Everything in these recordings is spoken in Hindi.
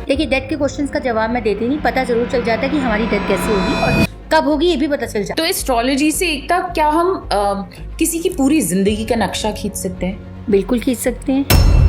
देखिए डेथ के क्वेश्चंस का जवाब मैं देती नहीं, पता जरूर चल जाता है कि हमारी डेथ कैसे होगी और कब होगी ये भी पता चल जाता तो एस्ट्रोलॉजी से एकता क्या हम किसी की पूरी जिंदगी का नक्शा खींच सकते हैं? है। बिल्कुल खींच सकते हैं,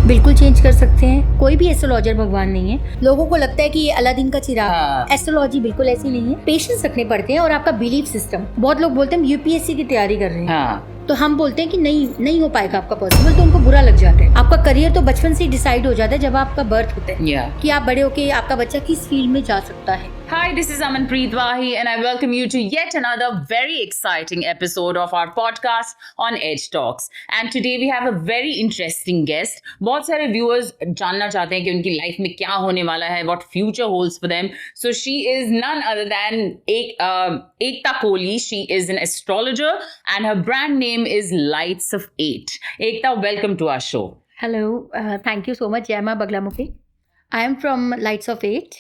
बिल्कुल चेंज कर सकते हैं। कोई भी एस्ट्रोलॉजर भगवान नहीं है। लोगों को लगता है कि ये अलादीन का चिराग। हाँ। एस्ट्रोलॉजी बिल्कुल ऐसी नहीं है। पेशेंस रखने पड़ते हैं और आपका बिलीफ सिस्टम। बहुत लोग बोलते हैं यूपीएससी की तैयारी कर रहे हैं, हाँ। तो हम बोलते हैं कि नहीं हो पाएगा आपका पॉसिबल, तो उनको बुरा लग जाता है। आपका करियर तो बचपन से ही डिसाइड हो जाता है जब आपका बर्थ होता है कि आप बड़े होके आपका बच्चा किस फील्ड में जा सकता है। Hi, this is Amanpreet Wahi and I welcome you to yet another very exciting episode of our podcast on Edge Talks. And today we have a very interesting guest. बहुत सारे viewers जानना चाहते हैं कि उनकी life में क्या होने वाला है, what future holds for them. So she is none other than Ekta Kohli. She is an astrologer and her brand name is Lights of 8. Ekta, welcome to our show. Hello, thank you so much, Jayama Baglamukhi. I am from Lights of 8.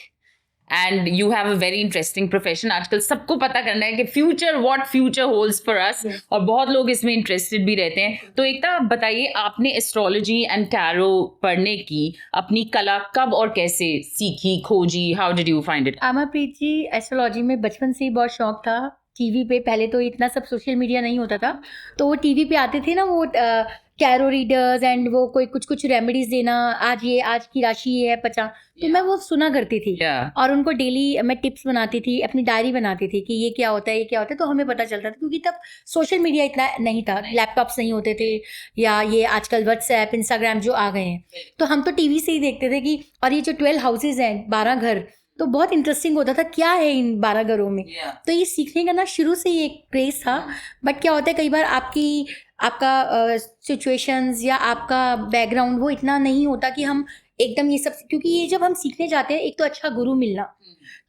And you have a very interesting profession. आजकल सबको पता करना है कि future what future holds for us, और बहुत लोग इसमें इंटरेस्टेड भी रहते हैं. तो एकता बताइए, आपने एस्ट्रोलॉजी एंड टैरो पढ़ने की अपनी कला कब और कैसे सीखी, खोजी? How did you find it? Amarpreet ji, astrology में बचपन से ही बहुत शौक था. टीवी पे पहले तो इतना सब सोशल मीडिया नहीं होता था, तो वो टीवी पे आते थे ना, वो कैरो रीडर्स एंड वो कोई कुछ रेमेडीज देना, आज की राशि ये है 50, तो मैं वो सुना करती थी. और उनको डेली मैं टिप्स बनाती थी, अपनी डायरी बनाती थी कि ये क्या होता है, ये क्या होता है, तो हमें पता चलता था. क्योंकि तब सोशल मीडिया इतना नहीं था, लैपटॉप्स नहीं होते थे, या ये आजकल व्हाट्सएप इंस्टाग्राम जो आ गए हैं, तो हम तो टीवी से ही देखते थे कि, और ये जो 12 हाउसेज हैं, 12 घर, तो बहुत इंटरेस्टिंग होता था क्या है इन 12 घरों में. तो ये सीखने का ना शुरू से ही एक क्रेज था. बट क्या होता है, कई बार आपका सिचुएशंस या आपका बैकग्राउंड वो इतना नहीं होता कि हम एकदम ये सब, क्योंकि ये जब हम सीखने जाते हैं, एक तो अच्छा गुरु मिलना.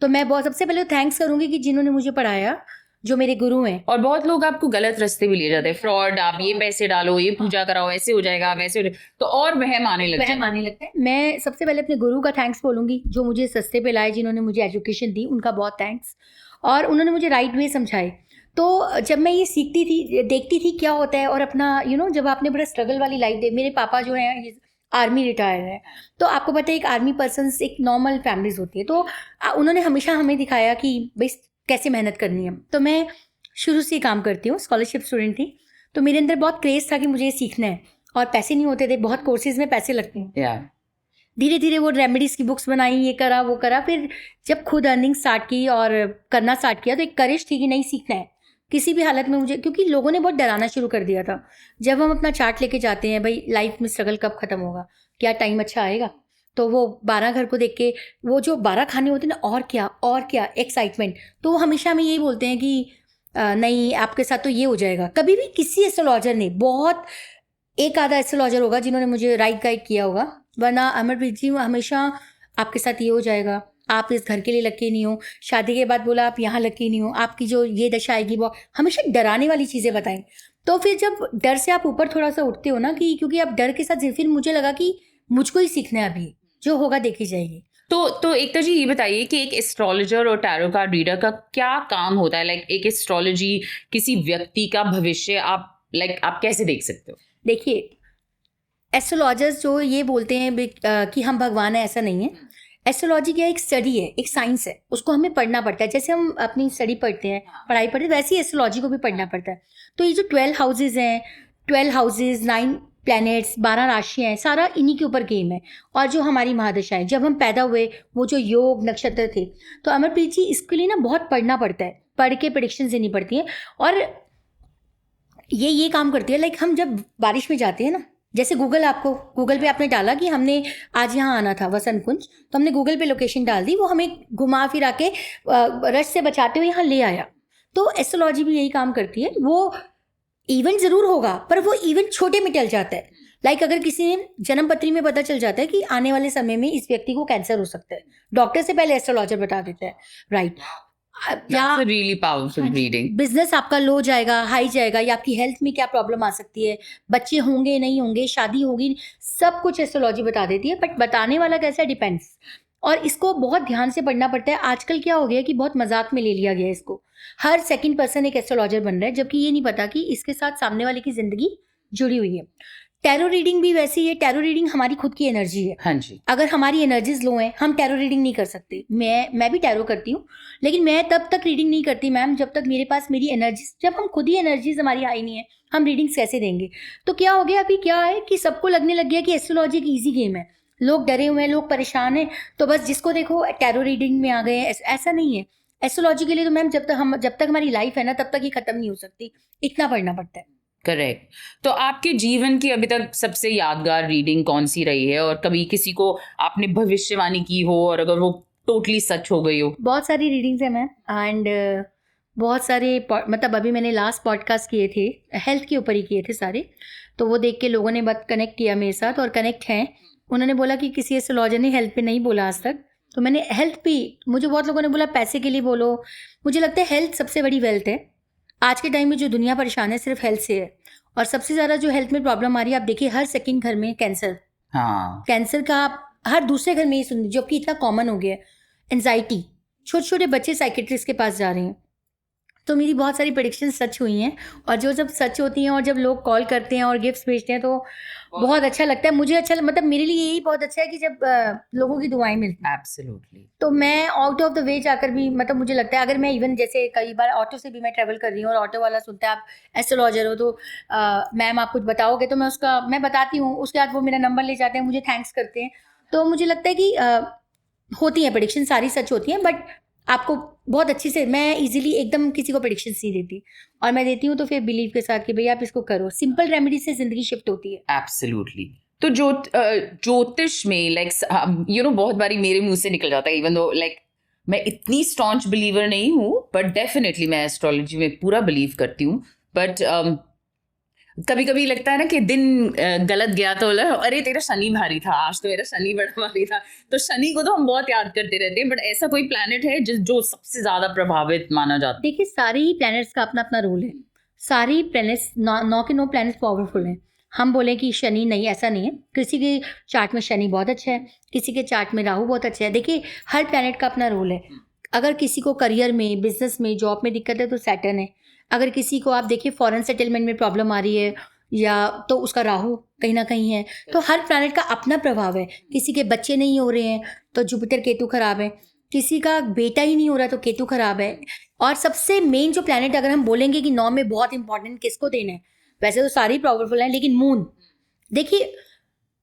तो मैं बहुत सबसे पहले थैंक्स करूंगी कि जिन्होंने मुझे पढ़ाया, जो मेरे गुरु हैं. और बहुत लोग आपको गलत रास्ते भी ले जाते हैं, फ्रॉड, आप ये पैसे डालो, ये पूजा कराओ, ऐसे हो जाएगा, वैसे हो जाएगा, तो और वहम आने लगता है. मैं सबसे पहले अपने गुरु का थैंक्स बोलूंगी, जो मुझे सस्ते पे लाए, जिन्होंने मुझे एजुकेशन दी, उनका बहुत थैंक्स. और उन्होंने मुझे राइट वे समझाए. तो जब मैं ये सीखती थी, देखती थी क्या होता है, और अपना जब आपने बड़ा स्ट्रगल वाली लाइफ दे, मेरे पापा जो हैं आर्मी रिटायर है, तो आपको पता है एक आर्मी पर्सन एक नॉर्मल फैमिलीज होती है, तो उन्होंने हमेशा हमें दिखाया कि भाई कैसे मेहनत करनी है. तो मैं शुरू से काम करती हूँ, स्कॉलरशिप स्टूडेंट थी, तो मेरे अंदर बहुत क्रेज था कि मुझे ये सीखना है, और पैसे नहीं होते थे, बहुत कोर्सेज में पैसे लगते हैं. धीरे धीरे वो रेमेडीज की बुक्स बनाई, ये करा वो करा, फिर जब खुद अर्निंग स्टार्ट की और करना स्टार्ट किया, तो एक करेज थी कि नहीं, सीखना है किसी भी हालत में मुझे. क्योंकि लोगों ने बहुत डराना शुरू कर दिया था. जब हम अपना चार्ट लेके जाते हैं, भाई लाइफ में स्ट्रगल कब खत्म होगा, क्या टाइम अच्छा आएगा, तो वो 12 घर को देख के, वो जो 12 खाने होते हैं ना, और क्या एक्साइटमेंट, तो वो हमेशा हमें यही बोलते हैं कि नहीं आपके साथ तो ये हो जाएगा. कभी भी किसी एस्ट्रोलॉजर ने, बहुत एक आधा एस्ट्रोलॉजर होगा जिन्होंने मुझे राइट गाइड किया होगा, वरना अमरप्रीत जी हमेशा आपके साथ ये हो जाएगा, आप इस घर के लिए लकी नहीं हो, शादी के बाद बोला आप यहाँ लकी नहीं हो, आपकी जो ये दशा आएगी, वो हमेशा डराने वाली चीज़ें बताएं. तो फिर जब डर से आप ऊपर थोड़ा सा उठते हो ना, कि क्योंकि आप डर के साथ, फिर मुझे लगा कि मुझको ही सीखना है, अभी जो होगा देखी जाएगी. तो एकता जी ये बताइए कि एक एस्ट्रोलॉजर और टैरो कार्ड रीडर का क्या काम होता है? लाइक एक एस्ट्रोलॉजी किसी व्यक्ति का भविष्य आप कैसे देख सकते हो? देखिए, एस्ट्रोलॉजर्स जो ये बोलते हैं कि हम भगवान है, ऐसा नहीं है. एस्ट्रोलॉजी क्या एक स्टडी है, एक साइंस है, उसको हमें पढ़ना पड़ता है. जैसे हम अपनी स्टडी पढ़ते हैं, पढ़ाई पढ़ते हैं, वैसे ही एस्ट्रोलॉजी को भी पढ़ना पड़ता है. तो ये जो 12 हाउसेज हैं, 12 हाउसेज, 9 प्लैनेट्स, 12 राशियाँ हैं, सारा इन्हीं के ऊपर गेम है. और जो हमारी महादशाएं, जब हम पैदा हुए, वो जो योग नक्षत्र थे, तो अमरप्रीत जी इसके लिए ना बहुत पढ़ना पड़ता है, पढ़ के प्रेडिक्शन देनी पड़ती हैं. और ये काम करती है, लाइक हम जब बारिश में जाते हैं ना, जैसे गूगल पे आपने डाला कि हमने आज यहाँ आना था वसंत कुंज, तो हमने गूगल पे लोकेशन डाल दी, वो हमें घुमा फिरा के रश से बचाते हुए यहाँ ले आया. तो एस्ट्रोलॉजी भी यही काम करती है. वो इवेंट ज़रूर होगा, पर वो इवेंट छोटे में टल जाता है. लाइक अगर किसी ने जन्म पत्री में पता चल जाता है कि आने वाले समय में इस व्यक्ति को कैंसर हो सकता है, डॉक्टर से पहले एस्ट्रोलॉजर बता देता है, right. That's a really powerful reading. Business आपका लो जाएगा, हाई जाएगा, या आपकी हेल्थ में क्या प्रॉब्लम आ सकती है, बच्चे होंगे नहीं होंगे, शादी होगी, सब कुछ एस्ट्रोलॉजी बता देती है. बट बताने वाला कैसा डिपेंड्स, और इसको बहुत ध्यान से पढ़ना पड़ता है. आजकल क्या हो गया कि बहुत मजाक में ले लिया गया है इसको, हर सेकंड पर्सन एक एस्ट्रोलॉजर बन रहा है, जबकि ये नहीं पता कि इसके साथ सामने वाले की जिंदगी जुड़ी हुई है. टैरो रीडिंग भी वैसी है, टैरो रीडिंग हमारी खुद की एनर्जी है। हाँ जी, अगर हमारी एनर्जीज लो हैं, हम टैरो रीडिंग नहीं कर सकते। मैं भी टैरो करती हूँ, लेकिन मैं तब तक रीडिंग नहीं करती मैम जब तक मेरे पास मेरी एनर्जीज, जब हम खुद ही एनर्जीज हमारी हाई नहीं है, हम रीडिंग्स कैसे देंगे? तो क्या हो गया, अभी क्या है कि सबको लगने लग गया कि एस्ट्रोलॉजी एक ईजी गेम है, लोग डरे हुए हैं, लोग परेशान हैं, तो बस जिसको देखो टैरो रीडिंग में आ गए हैं। ऐसा नहीं है। एस्ट्रोलॉजी के लिए तो मैम जब तक हमारी लाइफ है ना, तब तक ये खत्म नहीं हो सकती, इतना पढ़ना पड़ता है। करेक्ट। तो आपके जीवन की अभी तक सबसे यादगार रीडिंग कौन सी रही है, और कभी किसी को आपने भविष्यवाणी की हो और अगर वो टोटली सच हो गई हो? बहुत सारी रीडिंग्स है मैम, एंड बहुत सारे मतलब अभी मैंने लास्ट पॉडकास्ट किए थे, हेल्थ के ऊपर ही किए थे सारे, तो वो देख के लोगों ने बात कनेक्ट किया मेरे साथ, और कनेक्ट हैं। उन्होंने बोला कि किसी एस्ट्रोलॉजर ने हेल्थ पे नहीं बोला आज तक, तो मैंने हेल्थ भी, मुझे बहुत लोगों ने बोला पैसे के लिए बोलो। मुझे लगता है हेल्थ सबसे बड़ी वेल्थ है। आज के टाइम में जो दुनिया परेशान है सिर्फ हेल्थ से है, और सबसे ज़्यादा जो हेल्थ में प्रॉब्लम आ रही है, आप देखिए हर सेकंड घर में कैंसर, हाँ, कैंसर का आप हर दूसरे घर में ही सुन, जो कि इतना कॉमन हो गया है। एंजाइटी, छोटे छोटे बच्चे साइकेट्रिस्ट के पास जा रहे हैं। तो मेरी बहुत सारी प्रेडिक्शन सच हुई हैं, और जो जब सच होती हैं और जब लोग कॉल करते हैं और गिफ्ट्स भेजते हैं, तो बहुत अच्छा लगता है मुझे। अच्छा, मतलब मेरे लिए यही बहुत अच्छा है कि जब लोगों की दुआएं मिलती हैं। एब्सोल्युटली। तो मैं आउट ऑफ द वे जाकर भी, मतलब मुझे लगता है, अगर मैं इवन जैसे कई बार ऑटो से भी मैं ट्रैवल कर रही हूँ और ऑटो वाला सुनता है आप एस्ट्रोलॉजर हो, तो मैम आप कुछ बताओगे, तो मैं बताती हूँ, उसके बाद वो मेरा नंबर ले जाते हैं, मुझे थैंक्स करते हैं। तो मुझे लगता है कि होती हैं प्रेडिक्शन, सारी सच होती हैं, बट आपको बहुत अच्छी से, मैं इजीली एकदम किसी को प्रेडिक्शन नहीं देती, और मैं देती हूँ तो फिर बिलीव के साथ कि भैया आप इसको करो। सिंपल रेमेडी से जिंदगी शिफ्ट होती है। एब्सोल्युटली। तो ज्योतिष में बहुत बारी मेरे मुंह से निकल जाता है, इवन दो मैं इतनी स्टॉन्च बिलीवर नहीं हूँ, बट डेफिनेटली मैं एस्ट्रोलॉजी में पूरा बिलीव करती हूँ। बट कभी कभी लगता है ना कि दिन गलत गया तो अरे तेरा शनि भारी था, आज तो मेरा शनि बड़ा भारी था। तो शनि को तो हम बहुत याद करते रहते हैं, बट ऐसा कोई प्लैनेट है जो सबसे ज्यादा प्रभावित माना जाता है? देखिए, सारे ही प्लैनेट्स का अपना अपना रोल है। सारे ही प्लैनेट्स, 9 के 9 प्लैनेट्स पावरफुल हैं। हम बोले कि शनि नहीं, ऐसा नहीं है। किसी के चार्ट में शनि बहुत अच्छा है, किसी के चार्ट में राहु बहुत अच्छा है। देखिए, हर प्लैनेट का अपना रोल है। अगर किसी को करियर में, बिजनेस में, जॉब में दिक्कत है तो सैटर्न है। अगर किसी को आप देखिए फॉरेन सेटलमेंट में प्रॉब्लम आ रही है, या तो उसका राहु कहीं ना कहीं है। तो हर प्लैनेट का अपना प्रभाव है। किसी के बच्चे नहीं हो रहे हैं तो जुपिटर केतु खराब है, किसी का बेटा ही नहीं हो रहा तो केतु खराब है। और सबसे मेन जो प्लैनेट, अगर हम बोलेंगे कि 9 में बहुत इंपॉर्टेंट किसको देना है, वैसे तो सारी पावरफुल हैं, लेकिन मून, देखिए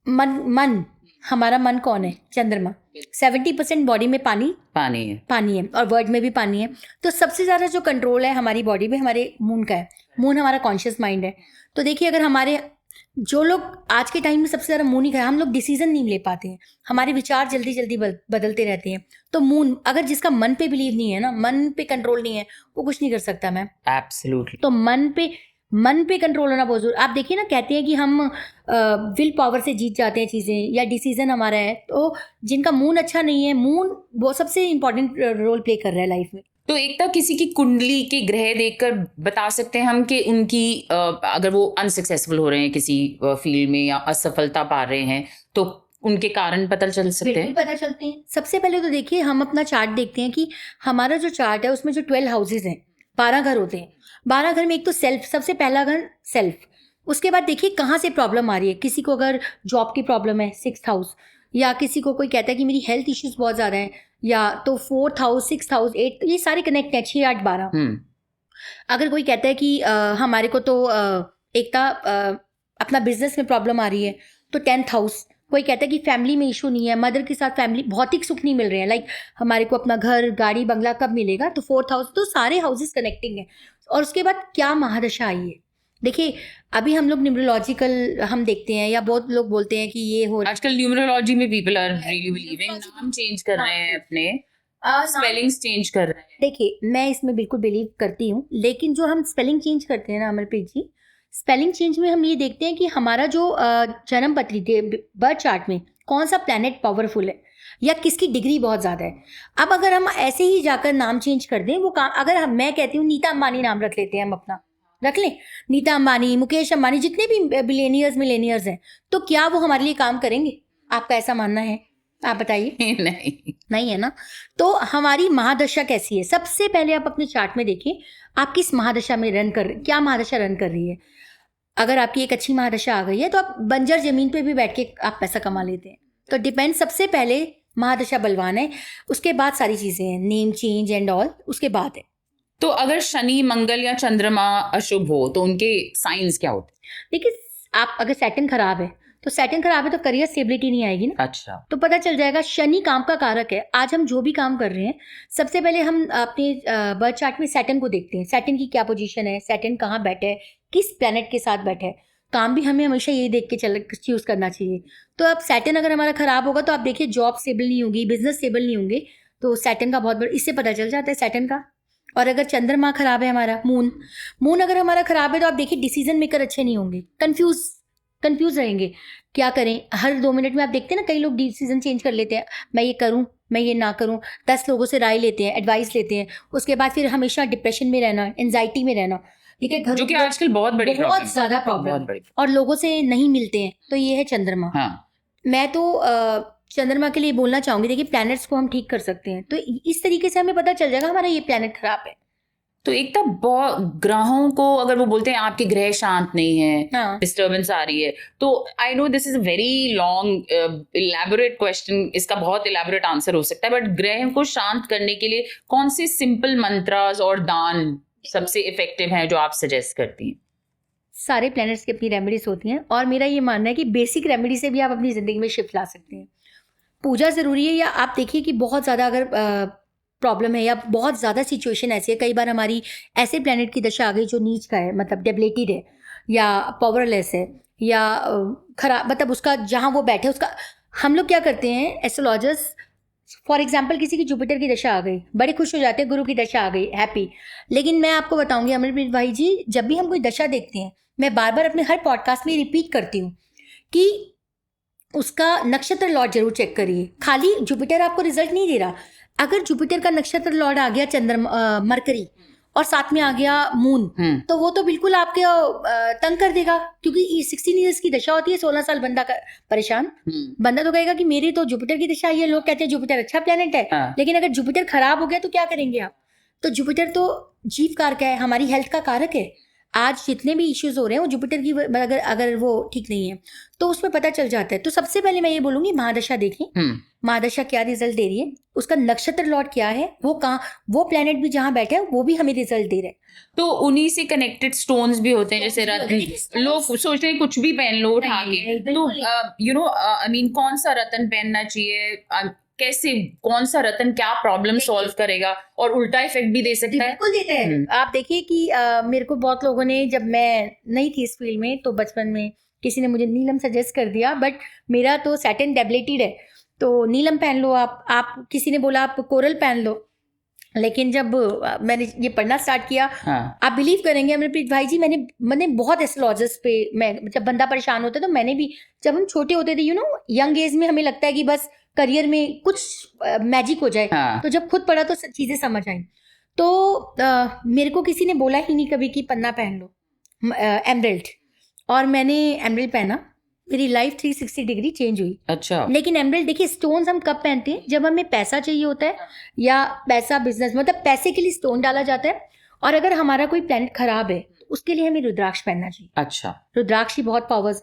मन हमारा मन कौन है? चंद्रमा। 70% बॉडी में पानी पानी है और वर्ड में भी पानी है। तो सबसे ज़्यादा जो कंट्रोल है हमारी बॉडी में, हमारे मून का है। मून हमारा कॉन्शियस माइंड है। तो देखिए, अगर हमारे जो लोग आज के टाइम में सबसे ज़्यादा मून ही खा, हम लोग डिसीजन नहीं ले पाते हैं, हमारे विचार जल्दी जल्दी बदलते रहते हैं। तो मून, अगर जिसका मन पे बिलीव नहीं है ना, मन पे कंट्रोल नहीं है, वो कुछ नहीं कर सकता मैम। एब्सोल्युटली। तो मन पे कंट्रोल होना बहुत जरूरी। आप देखिए ना, कहते हैं कि हम विल पावर से जीत जाते हैं चीज़ें, या डिसीजन हमारा है। तो जिनका मून अच्छा नहीं है, मून वो सबसे इंपॉर्टेंट रोल प्ले कर रहा है लाइफ में। तो एक तक किसी की कुंडली के ग्रह देखकर बता सकते हैं हम कि उनकी अगर वो अनसक्सेसफुल हो रहे हैं किसी फील्ड में या असफलता पा रहे हैं, तो उनके कारण पता चल सकते हैं? बिल्कुल पता चलते हैं। सबसे पहले तो देखिए, हम अपना चार्ट देखते हैं कि हमारा जो चार्ट है उसमें जो 12 हाउसेज हैं, 12 घर होते हैं। 12 घर में एक तो सेल्फ, सबसे पहला घर सेल्फ। उसके बाद देखिए कहाँ से प्रॉब्लम आ रही है। किसी को अगर जॉब की प्रॉब्लम है, 6th हाउस, या किसी को कोई कहता है कि मेरी हेल्थ इश्यूज बहुत ज़्यादा हैं, या तो 4th house, 6th house, 8th, ये सारे कनेक्ट हैं, 6, 8, 12। अगर कोई कहता है कि हमारे को तो अपना बिजनेस में प्रॉब्लम आ रही है, तो 10th हाउस। कोई कहता है कि फैमिली में इशू नहीं है, मदर के साथ फैमिली भौतिक सुख नहीं मिल रहे हैं, लाइक हमारे को अपना घर, गाड़ी, बंगला कब मिलेगा, तो 4th हाउस। तो सारे हाउसेस कनेक्टिंग हैं। और उसके बाद क्या महादशा आई है। देखिए, अभी हम लोग न्यूमरोलॉजिकल हम देखते हैं, या बहुत लोग बोलते हैं कि ये हो, आजकल न्यूमरोलॉजी में पीपल आर रियली बिलीविंग, नाम चेंज कर रहे हैं अपने, स्पेलिंग्स चेंज कर रहे हैं। देखिए, मैं इसमें बिल्कुल बिलीव करती हूँ, लेकिन जो हम स्पेलिंग चेंज करते हैं ना अमरप्रीत जी, स्पेलिंग चेंज में हम ये देखते हैं कि हमारा जो जन्म पत्री, बर्थ चार्ट में कौन सा प्लैनेट पावरफुल है, या किसकी डिग्री बहुत ज़्यादा है। अब अगर हम ऐसे ही जाकर नाम चेंज कर दें, वो काम, अगर मैं कहती हूँ नीता अंबानी नाम रख लेते हैं, हम अपना रख लें, नीता अंबानी, मुकेश अंबानी, जितने भी बिलियनियर्स मिलेनियर्स हैं, तो क्या वो हमारे लिए काम करेंगे? आपका ऐसा मानना है? आप बताइए। नहीं है ना। तो हमारी महादशा कैसी है, सबसे पहले आप अपने चार्ट में देखिए, आप किस महादशा में क्या महादशा रन कर रही है। अगर आपकी एक अच्छी महादशा आ गई है तो आप बंजर जमीन पे भी बैठ के आप पैसा कमा लेते हैं। तो डिपेंड, सबसे पहले महादशा बलवान है, उसके बाद सारी चीज़ें हैं, नेम चेंज एंड ऑल उसके बाद है। तो अगर शनि, मंगल या चंद्रमा अशुभ हो तो उनके साइंस क्या होते देखिए, आप अगर सैटर्न खराब है तो सैटर्न खराब है तो करियर स्टेबिलिटी नहीं आएगी ना। हैं? अच्छा। तो पता चल जाएगा, शनि काम का कारक है। आज हम जो भी काम कर रहे हैं, सबसे पहले हम अपने बर्थ चार्ट में सैटर्न को देखते हैं, सैटर्न की क्या पोजीशन है, सैटर्न कहाँ बैठे है, किस प्लैनेट के साथ बैठे है। काम भी हमें हमेशा यही देख के चूज करना चाहिए। तो अब सैटर्न अगर हमारा खराब होगा तो आप देखिए जॉब स्टेबल नहीं होगी, बिजनेस स्टेबल नहीं होंगे। तो सैटर्न का बहुत बड़ा, इससे पता चल जाता है सैटर्न का। और अगर चंद्रमा खराब है हमारा, मून अगर हमारा खराब है तो आप देखिए डिसीजन मेकर अच्छे नहीं होंगे, कंफ्यूज रहेंगे, क्या करें। हर 2 मिनट में आप देखते हैं ना, कई लोग डिसीजन चेंज कर लेते हैं, मैं ये करूं, मैं ये ना करूं। 10 लोगों से राय लेते हैं, एडवाइस लेते हैं, उसके बाद फिर हमेशा डिप्रेशन में रहना, एंजाइटी में रहना। ठीक है, जो कि आजकल बहुत बड़ी प्रॉब्लम, बहुत ज्यादा प्रॉब्लम, बहुत बड़ी। और लोगों से नहीं मिलते हैं। तो ये है चंद्रमा। हाँ। मैं तो चंद्रमा के लिए बोलना चाहूंगी, देखिए प्लैनेट्स को हम ठीक कर सकते हैं। तो इस तरीके से हमें पता चल जाएगा हमारा ये प्लैनेट खराब है। तो एक तो बहुत ग्रहों को अगर वो बोलते हैं आपके ग्रह शांत नहीं है, हाँ। डिस्टर्बेंस आ रही है, तो I know this is a very long elaborate question, इसका बहुत इलैबोरेट आंसर हो सकता है, बट ग्रह को शांत करने के लिए कौन से सिंपल मंत्रास और दान सबसे इफेक्टिव हैं जो आप सजेस्ट करती हैं? सारे प्लैनेट्स की अपनी रेमेडीज होती हैं, और मेरा ये मानना है कि बेसिक रेमेडी से भी आप अपनी ज़िंदगी में शिफ्ट ला सकते हैं। पूजा ज़रूरी है, या आप देखिए कि बहुत ज़्यादा अगर प्रॉब्लम है या बहुत ज़्यादा सिचुएशन ऐसी है, कई बार हमारी ऐसे प्लैनेट की दशा आ गई जो नीच का है, मतलब डेबिलिटेड है या पावरलेस है, या खराब, मतलब उसका जहाँ वो बैठे उसका, हम लोग क्या करते हैं एस्ट्रोलॉजर्स, फॉर एग्जाम्पल किसी की जुपिटर की दशा आ गई, बड़े खुश हो जाते हैं, गुरु की दशा आ गई, हैप्पी। लेकिन मैं आपको बताऊंगी अमरप्रीत भाई जी, जब भी हम कोई दशा देखते हैं, मैं बार बार अपने हर पॉडकास्ट में रिपीट करती हूँ कि उसका नक्षत्र लॉर्ड जरूर चेक करिए। खाली जुपिटर आपको रिजल्ट नहीं दे रहा। अगर जुपिटर का नक्षत्र लॉर्ड आ गया चंद्रमा, मरकरी, और साथ में आ गया मून, तो वो तो बिल्कुल आपके तंग कर देगा, क्योंकि 16 ईयर्स की दशा होती है, 16 साल बंदा का परेशान। बंदा तो कहेगा कि मेरी तो जुपिटर की दशा आई है, लोग कहते हैं जुपिटर अच्छा प्लेनेट है। हाँ। लेकिन अगर जुपिटर खराब हो गया तो क्या करेंगे आप? तो जुपिटर तो जीव कारक है, हमारी हेल्थ का कारक है। आज जितने भी इश्यूज हो रहे हैं वो जुपिटर की, अगर वो ठीक नहीं है तो उसमें पता चल जाता है। तो सबसे पहले मैं ये बोलूंगी, महादशा देखें, महादशा क्या रिजल्ट दे रही है, उसका नक्षत्र लॉर्ड क्या है, वो कहाँ, वो प्लेनेट भी जहाँ बैठे हैं वो भी हमें रिजल्ट दे रहे हैं। तो उन्हीं से कनेक्टेड स्टोन्स भी होते हैं, जैसे रत्न। लोग सोचते हैं कुछ भी पहन लो उठा के, तो यू नो आई मीन कौन सा रत्न पहनना चाहिए, कैसे, कौन सा रत्न क्या प्रॉब्लम सॉल्व करेगा, और उल्टा इफेक्ट भी दे सकता है? बिल्कुल देता है। आप देखिए कि मेरे को बहुत लोगों ने, जब मैं नहीं थी इस फील्ड में, तो बचपन में किसी ने मुझे नीलम सजेस्ट कर दिया, बट मेरा तो सैटर्न डेबिलिटेड है, तो नीलम पहन लो आप किसी ने बोला आप कोरल पहन लो। लेकिन जब मैंने ये पढ़ना स्टार्ट किया, हाँ। आप बिलीव करेंगे अमरप्रीत भाई जी, मैंने बहुत एस्ट्रोलॉजर्स पे, मैं जब बंदा परेशान होता है तो मैंने भी, जब हम छोटे होते थे, यंग एज में हमें लगता है कि बस करियर में कुछ मैजिक हो जाए। हाँ। तो जब खुद पढ़ा तो चीजें समझ आई। तो मेरे को किसी ने बोला ही नहीं कभी कि पन्ना पहन लो, एमरल्ड, और मैंने एमरल्ड पहना, मेरी लाइफ 360 डिग्री चेंज हुई। अच्छा। लेकिन एमरल्ड देखिए, स्टोन्स हम कब पहनते हैं, जब हमें पैसा चाहिए होता है, या पैसा बिजनेस, मतलब पैसे के लिए स्टोन डाला जाता है। और अगर हमारा कोई प्लैनेट खराब है तो उसके लिए हमें रुद्राक्ष पहनना चाहिए। अच्छा। रुद्राक्ष की बहुत पावर्स,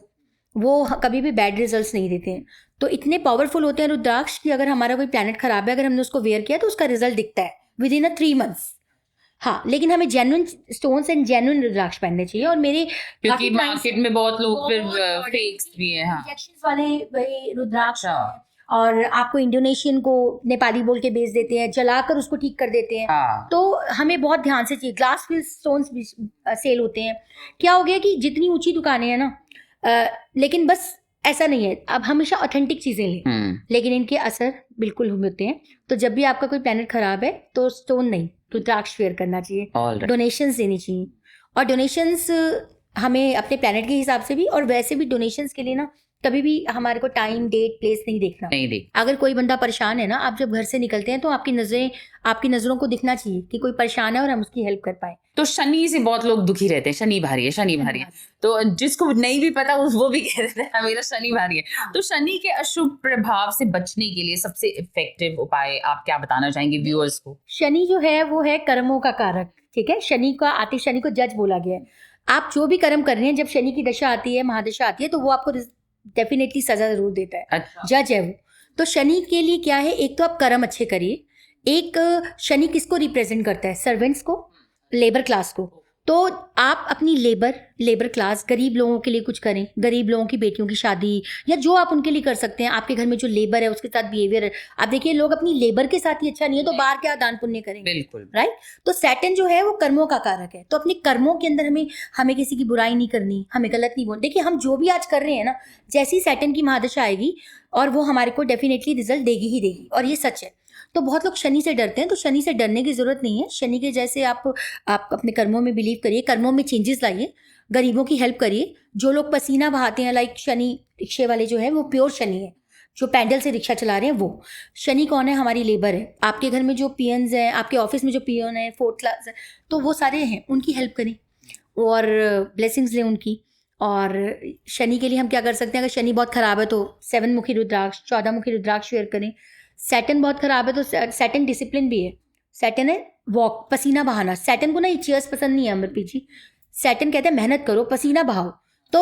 वो कभी भी बैड रिजल्ट्स नहीं देते हैं। तो इतने पावरफुल होते हैं रुद्राक्ष कि अगर हमारा कोई प्लैनेट खराब है, अगर हमने उसको वेयर किया तो उसका रिजल्ट दिखता है विद इन 3 मंथ्स। हाँ, लेकिन हमें जेन्युइन स्टोन्स एंड जेन्युइन रुद्राक्ष पहनने चाहिए। और मेरे क्योंकि मार्केट में बहुत लोग फिर फेक्स भी है। हाँ। इंजेक्शंस वाले वही रुद्राक्ष, और आपको इंडोनेशियन को नेपाली बोल के बेच देते हैं, जलाकर उसको ठीक कर देते हैं। हाँ। तो हमें बहुत ध्यान से चाहिए। ग्लास फिल स्टोन्स भी सेल होते हैं। क्या हो गया कि जितनी ऊंची दुकानें हैं ना, लेकिन बस ऐसा नहीं है, अब हमेशा ऑथेंटिक चीजें लें, लेकिन इनके असर बिल्कुल होते हैं। तो जब भी आपका कोई प्लैनेट खराब है तो स्टोन नहीं, रुद्राक्ष वेयर करना चाहिए। डोनेशंस देनी चाहिए, और डोनेशंस हमें अपने प्लैनेट के हिसाब से भी, और वैसे भी डोनेशंस के लिए ना कभी भी हमारे को टाइम, डेट, प्लेस नहीं देखना। अगर कोई बंदा परेशान है ना, आप जब घर से निकलते हैं तो आपकी नजरों को दिखना चाहिए कि कोई परेशान है और हम उसकी हेल्प कर पाए। तो शनि से बहुत लोग दुखी रहते हैं, शनि भारी है, शनि भारी है, तो जिसको नहीं भी पता वो भी कह देते हैं मेरा शनि भारी है। तो शनि के अशुभ प्रभाव से बचने के लिए सबसे इफेक्टिव उपाय आप क्या बताना चाहेंगे व्यूअर्स को? शनि जो है वो है कर्मों का कारक, ठीक है। शनि को जज बोला गया है। आप जो भी कर्म कर रहे हैं, जब शनि की दशा आती है, महादशा आती है, तो वो आपको डेफिनेटली सजा जरूर देता है। अच्छा, जज है वो। तो शनि के लिए क्या है, एक तो आप कर्म अच्छे करिए। एक शनि किसको रिप्रेजेंट करता है? सर्वेंट्स को, लेबर क्लास को। तो आप अपनी लेबर क्लास, गरीब लोगों के लिए कुछ करें, गरीब लोगों की बेटियों की शादी, या जो आप उनके लिए कर सकते हैं। आपके घर में जो लेबर है उसके साथ बिहेवियर है, आप देखिए लोग अपनी लेबर के साथ ही अच्छा नहीं है तो बाहर क्या दान पुण्य करेंगे? बिल्कुल। राइट। तो सैटर्न जो है वो कर्मों का कारक है। तो अपने कर्मों के अंदर हमें किसी की बुराई नहीं करनी, हमें गलत नहीं बोलना। देखिए हम जो भी आज कर रहे हैं ना, जैसी सैटर्न की महादशा आएगी और वो हमारे को डेफिनेटली रिजल्ट देगी ही देगी, और ये सच है। तो बहुत लोग शनि से डरते हैं, तो शनि से डरने की जरूरत नहीं है। शनि के जैसे आप अपने कर्मों में बिलीव करिए, कर्मों में चेंजेस लाइए, गरीबों की हेल्प करिए। जो लोग पसीना बहाते हैं, लाइक शनि रिक्शे वाले जो है वो प्योर शनि है, जो पैंडल से रिक्शा चला रहे हैं वो शनि कौन है? हमारी लेबर है। आपके घर में जो पियंस हैं, आपके ऑफिस में जो पियन है, 4th क्लास है, तो वो सारे हैं, उनकी हेल्प करें और ब्लेसिंग्स लें उनकी। और शनि के लिए हम क्या कर सकते हैं? अगर शनि बहुत खराब है तो 7 मुखी रुद्राक्ष, 14 मुखी रुद्राक्ष शेयर करें। सैटर्न बहुत खराब है तो सैटर्न डिसिप्लिन भी है। सैटर्न है वॉक, पसीना बहाना। सैटर्न को ना ये चीयर्स पसंद नहीं है अमरप्रीत जी। सैटर्न कहते हैं मेहनत करो, पसीना बहाओ। तो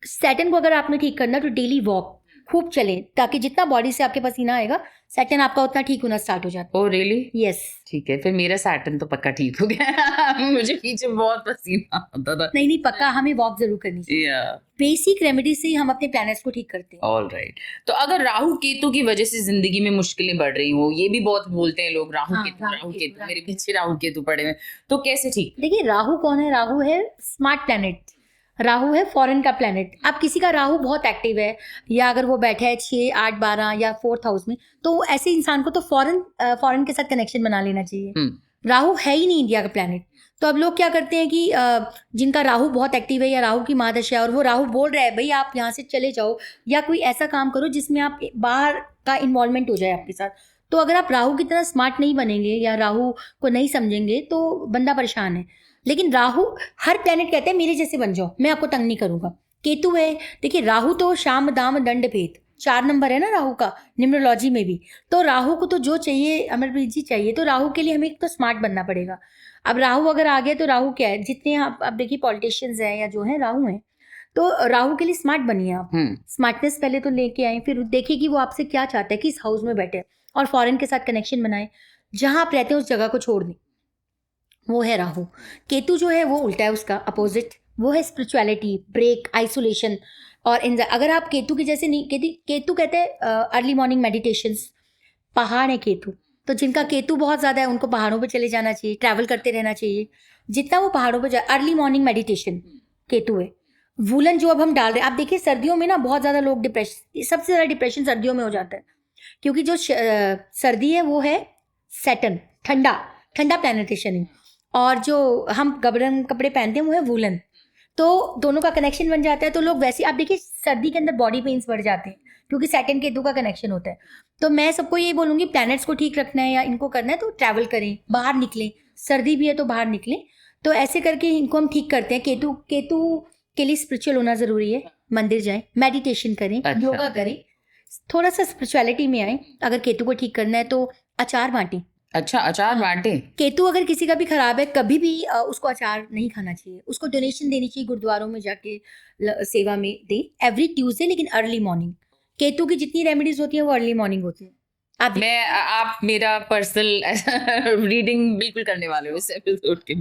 सैटर्न को अगर आपने ठीक करना तो डेली वॉक खूब चलें, ताकि जितना बॉडी से आपके पसीना आएगा, सैटर्न आपका उतना ठीक होना स्टार्ट हो जाता ओ रियली? है। यस। ठीक है, फिर मेरा सैटर्न तो पक्का ठीक हो गया। मुझे पीछे बहुत पसीना आता था। नहीं पक्का हमें वॉक जरूर करनी चाहिए। या बेसिक रेमेडी से ही हम अपने प्लैनेट्स को ठीक करते हैं। All right. तो अगर राहु केतु की वजह से जिंदगी में मुश्किलें बढ़ रही हो, ये भी बहुत बोलते हैं लोग, राहु हाँ, केतु, राहु राहु केतु, केतु, राहु मेरे केतु। पीछे राहु केतु पड़े हुए, तो कैसे ठीक? देखिए राहु कौन है? राहु है स्मार्ट प्लैनेट। राहु है फॉरेन का प्लैनेट। अब किसी का राहु बहुत एक्टिव है, या अगर वो बैठा है 6, 8, 12 या 4th हाउस में, तो ऐसे इंसान को तो फॉरेन के साथ कनेक्शन बना लेना चाहिए। राहु है ही नहीं इंडिया का प्लैनेट। तो अब लोग क्या करते हैं कि जिनका राहु बहुत एक्टिव है या राहु की महादशा है और वो राहु बोल रहा है भाई आप यहाँ से चले जाओ, या कोई ऐसा काम करो जिसमें आप बाहर का इन्वॉल्वमेंट हो जाए आपके साथ। तो अगर आप राहु की तरह स्मार्ट नहीं बनेंगे या राहु को नहीं समझेंगे तो बंदा परेशान है। लेकिन राहु, हर प्लेनेट कहते हैं मेरे जैसे बन जाओ, मैं आपको तंग नहीं करूंगा। केतु है, देखिए राहु तो शाम दाम दंड भेद, 4 नंबर है ना राहु का न्यूमरोलॉजी में भी। तो राहु को तो जो चाहिए अमरप्रीत जी चाहिए, तो राहु के लिए हमें तो स्मार्ट बनना पड़ेगा। अब राहु अगर आ गया तो राहु क्या है, जितने आप अब देखिए पॉलिटिशियंस हैं या जो है राहु हैं, तो राहु के लिए स्मार्ट बनिए आप। स्मार्टनेस पहले तो लेके आए, फिर देखिए कि वो आपसे क्या चाहता है, किस हाउस में बैठे, और फॉरेन के साथ कनेक्शन बनाए। जहां आप रहते हैं उस जगह को छोड़ दें, वो है राहु। केतु जो है वो उल्टा है, उसका अपोजिट, वो है स्पिरिचुअलिटी, ब्रेक, आइसोलेशन। और अगर आप केतु की जैसे नहीं, केतु कहते हैं अर्ली मॉर्निंग मेडिटेशंस, पहाड़ है केतु। तो जिनका केतु बहुत ज़्यादा है उनको पहाड़ों पे चले जाना चाहिए, ट्रैवल करते रहना चाहिए। जितना वो पहाड़ों पे जाए, अर्ली मॉर्निंग मेडिटेशन केतु है। वूलन जो अब हम डाल रहे हैं, आप देखिए सर्दियों में ना बहुत ज़्यादा लोग डिप्रेशन, सबसे ज़्यादा डिप्रेशन सर्दियों में हो जाता है, क्योंकि जो सर्दी है वो है सैटर्न, ठंडा ठंडा प्लैनेट है शनि, और जो हम गरम कपड़े पहनते हैं वो है वूलन। तो दोनों का कनेक्शन बन जाता है। तो लोग वैसे, आप देखिए सर्दी के अंदर बॉडी पेन्स बढ़ जाते हैं क्योंकि सैटर्न केतु का कनेक्शन होता है। तो मैं सबको यही बोलूँगी, प्लैनेट्स को ठीक रखना है या इनको करना है तो ट्रैवल करें, बाहर निकलें, सर्दी भी है तो बाहर निकलें। तो ऐसे करके इनको हम ठीक करते हैं। केतु के लिए स्पिरिचुअल होना ज़रूरी है, मंदिर जाएं, मेडिटेशन करें, योगा करें, थोड़ा सा स्पिरिचुअलिटी में आए। अगर केतु को ठीक करना है तो अचार बांटें। अच्छा, अचार बांटे। केतु अगर किसी का भी खराब है, कभी भी उसको अचार नहीं खाना चाहिए, उसको डोनेशन देनी चाहिए, गुरुद्वारों में जाके सेवा में दे एवरी ट्यूसडे, लेकिन अर्ली मॉर्निंग। केतु की जितनी रेमेडीज होती हैं वो अर्ली मॉर्निंग होती है। आप मेरा पर्सनल रीडिंग बिल्कुल करने वाले हो इस एपिसोड के।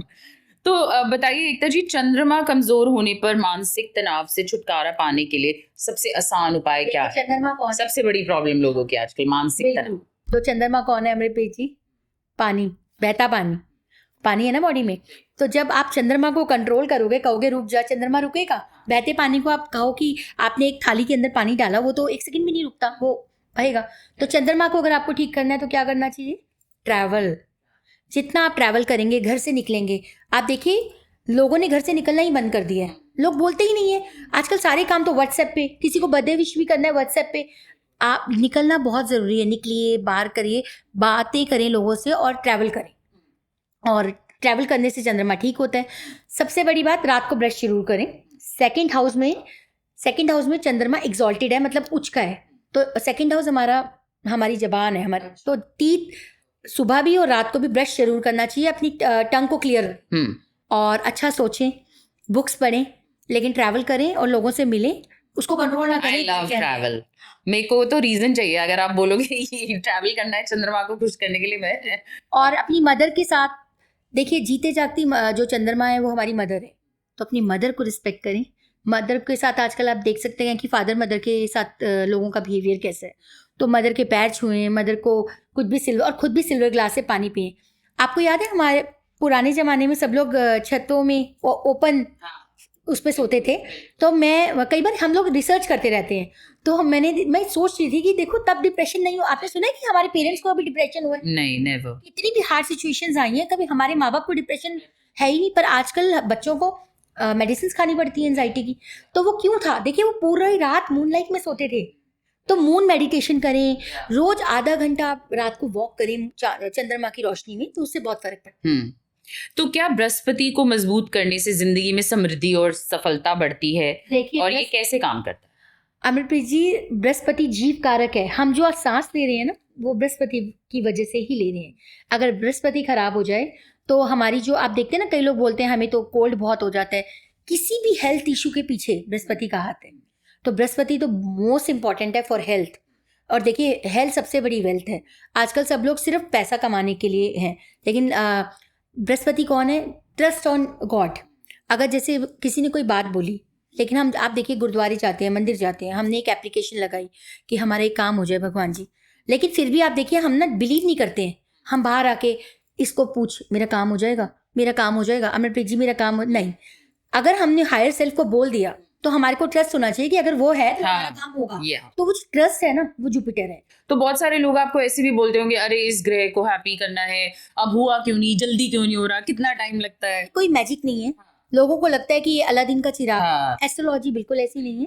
तो बताइए एकता जी, चंद्रमा कमजोर होने पर मानसिक तनाव से छुटकारा पाने के लिए सबसे आसान उपाय क्या है? चंद्रमा कौन है? सबसे बड़ी प्रॉब्लम लोगों की आजकल मानसिक तनाव। तो चंद्रमा कौन है अमरप्रीत जी? पानी, बहता पानी है ना बॉडी में। तो जब आप चंद्रमा को कंट्रोल करोगे, कहोगे रुक जा, चंद्रमा रुकेगा। बहते पानी को आप कहो कि आपने एक थाली के अंदर पानी डाला, वो तो 1 सेकंड भी नहीं रुकता, वो बहेगा। तो चंद्रमा को अगर आपको ठीक करना है तो क्या करना चाहिए? ट्रैवल। जितना आप ट्रैवल करेंगे, घर से निकलेंगे, आप देखिए लोगों ने घर से निकलना ही बंद कर दिया है, लोग बोलते ही नहीं है। आजकल सारे काम तो व्हाट्सएप पे, किसी को बर्थडे विश भी करना है व्हाट्सएप पे। आप निकलना बहुत ज़रूरी है, निकलिए, बाहर करिए, बातें करें लोगों से और ट्रैवल करें। और ट्रैवल करने से चंद्रमा ठीक होता है। सबसे बड़ी बात, रात को ब्रश जरूर करें। सेकंड हाउस में चंद्रमा एग्जॉल्टेड है, मतलब उच्च का है। तो सेकंड हाउस हमारी जबान है, हमारी, तो टीथ सुबह भी और रात को भी ब्रश जरूर करना चाहिए, अपनी टंग को क्लियर। और अच्छा सोचें, बुक्स पढ़ें, लेकिन ट्रैवल करें और लोगों से मिलें, उसको कंट्रोल ना करें। I love travel. मेरे को तो रीजन चाहिए, अगर आप बोलोगे ट्रैवल करना है चंद्रमा को खुश करने के लिए, मैं और अपनी मदर के साथ, देखिए जीते जागती जो चंद्रमा है वो हमारी मदर है, तो अपनी मदर को रिस्पेक्ट करें। मदर के साथ आजकल आप देख सकते हैं कि फादर मदर के साथ लोगों का बिहेवियर कैसा है, तो मदर के पैर छुएं, मदर को कुछ भी सिल्वर, और खुद भी सिल्वर ग्लास से पानी पिएं। आपको याद है हमारे पुराने ज़माने में सब लोग छतों में ओपन उस पे सोते थे, तो मैं कई बार, हम लोग रिसर्च करते रहते हैं, तो मैं सोच रही थी कि देखो तब डिप्रेशन नहीं हो। आपने सुना है कि हमारे पेरेंट्स को अभी डिप्रेशन हुआ है? नहीं, नेवर। इतनी भी हार्ड सिचुएशंस आई हैं, कभी हमारे माँ बाप को डिप्रेशन है ही नहीं, पर आजकल बच्चों को मेडिसिन खानी पड़ती है एंजाइटी की। तो वो क्यों था? देखिए वो पूरी रात मूनलाइट में सोते थे। तो मून मेडिटेशन करें, रोज आधा घंटा आप रात को वॉक करें चंद्रमा की रोशनी में, तो उससे बहुत फर्क पड़ता है। तो क्या बृहस्पति को मजबूत करने से जिंदगी में समृद्धि और सफलता बढ़ती है? देखिए और ये कैसे काम करता है? अमरप्रीत जी, बृहस्पति जीव कारक है। हम जो आज सांस ले रहे हैं ना, वो बृहस्पति की वजह से ही ले रहे हैं। अगर बृहस्पति खराब हो जाए तो हमारी जो, आप देखते हैं ना, कई लोग बोलते हैं हमें तो कोल्ड बहुत हो जाता है, किसी भी हेल्थ इशू के पीछे बृहस्पति का हाथ है। तो बृहस्पति तो मोस्ट इंपॉर्टेंट है फॉर हेल्थ। और देखिए हेल्थ सबसे बड़ी वेल्थ है। आजकल सब लोग सिर्फ पैसा कमाने के लिए हैं, लेकिन बृहस्पति कौन है? Trust on God. अगर जैसे किसी ने कोई बात बोली, लेकिन हम, आप देखिए गुरुद्वारे जाते हैं, मंदिर जाते हैं, हमने एक एप्लीकेशन लगाई कि हमारा एक काम हो जाए भगवान जी, लेकिन फिर भी आप देखिए हम ना बिलीव नहीं करते हैं। हम बाहर आके इसको पूछ, मेरा काम हो जाएगा, मेरा काम हो जाएगा, अमरप्रीत जी मेरा काम नहीं। अगर हमने हायर सेल्फ को बोल दिया तो हमारे को ट्रस्ट होना चाहिए कि अगर वो है तो हमारा काम होगा। तो वो ट्रस्ट है ना, वो जुपिटर है। तो बहुत सारे लोग आपको ऐसे भी बोलते होंगे, अरे इस ग्रह को हैप्पी करना है, अब हुआ क्यों नहीं, जल्दी क्यों नहीं हो रहा, कितना टाइम लगता है? कोई मैजिक नहीं है। लोगों को लगता है कि ये अलादीन का चिराग। एस्ट्रोलॉजी बिल्कुल ऐसी नहीं है।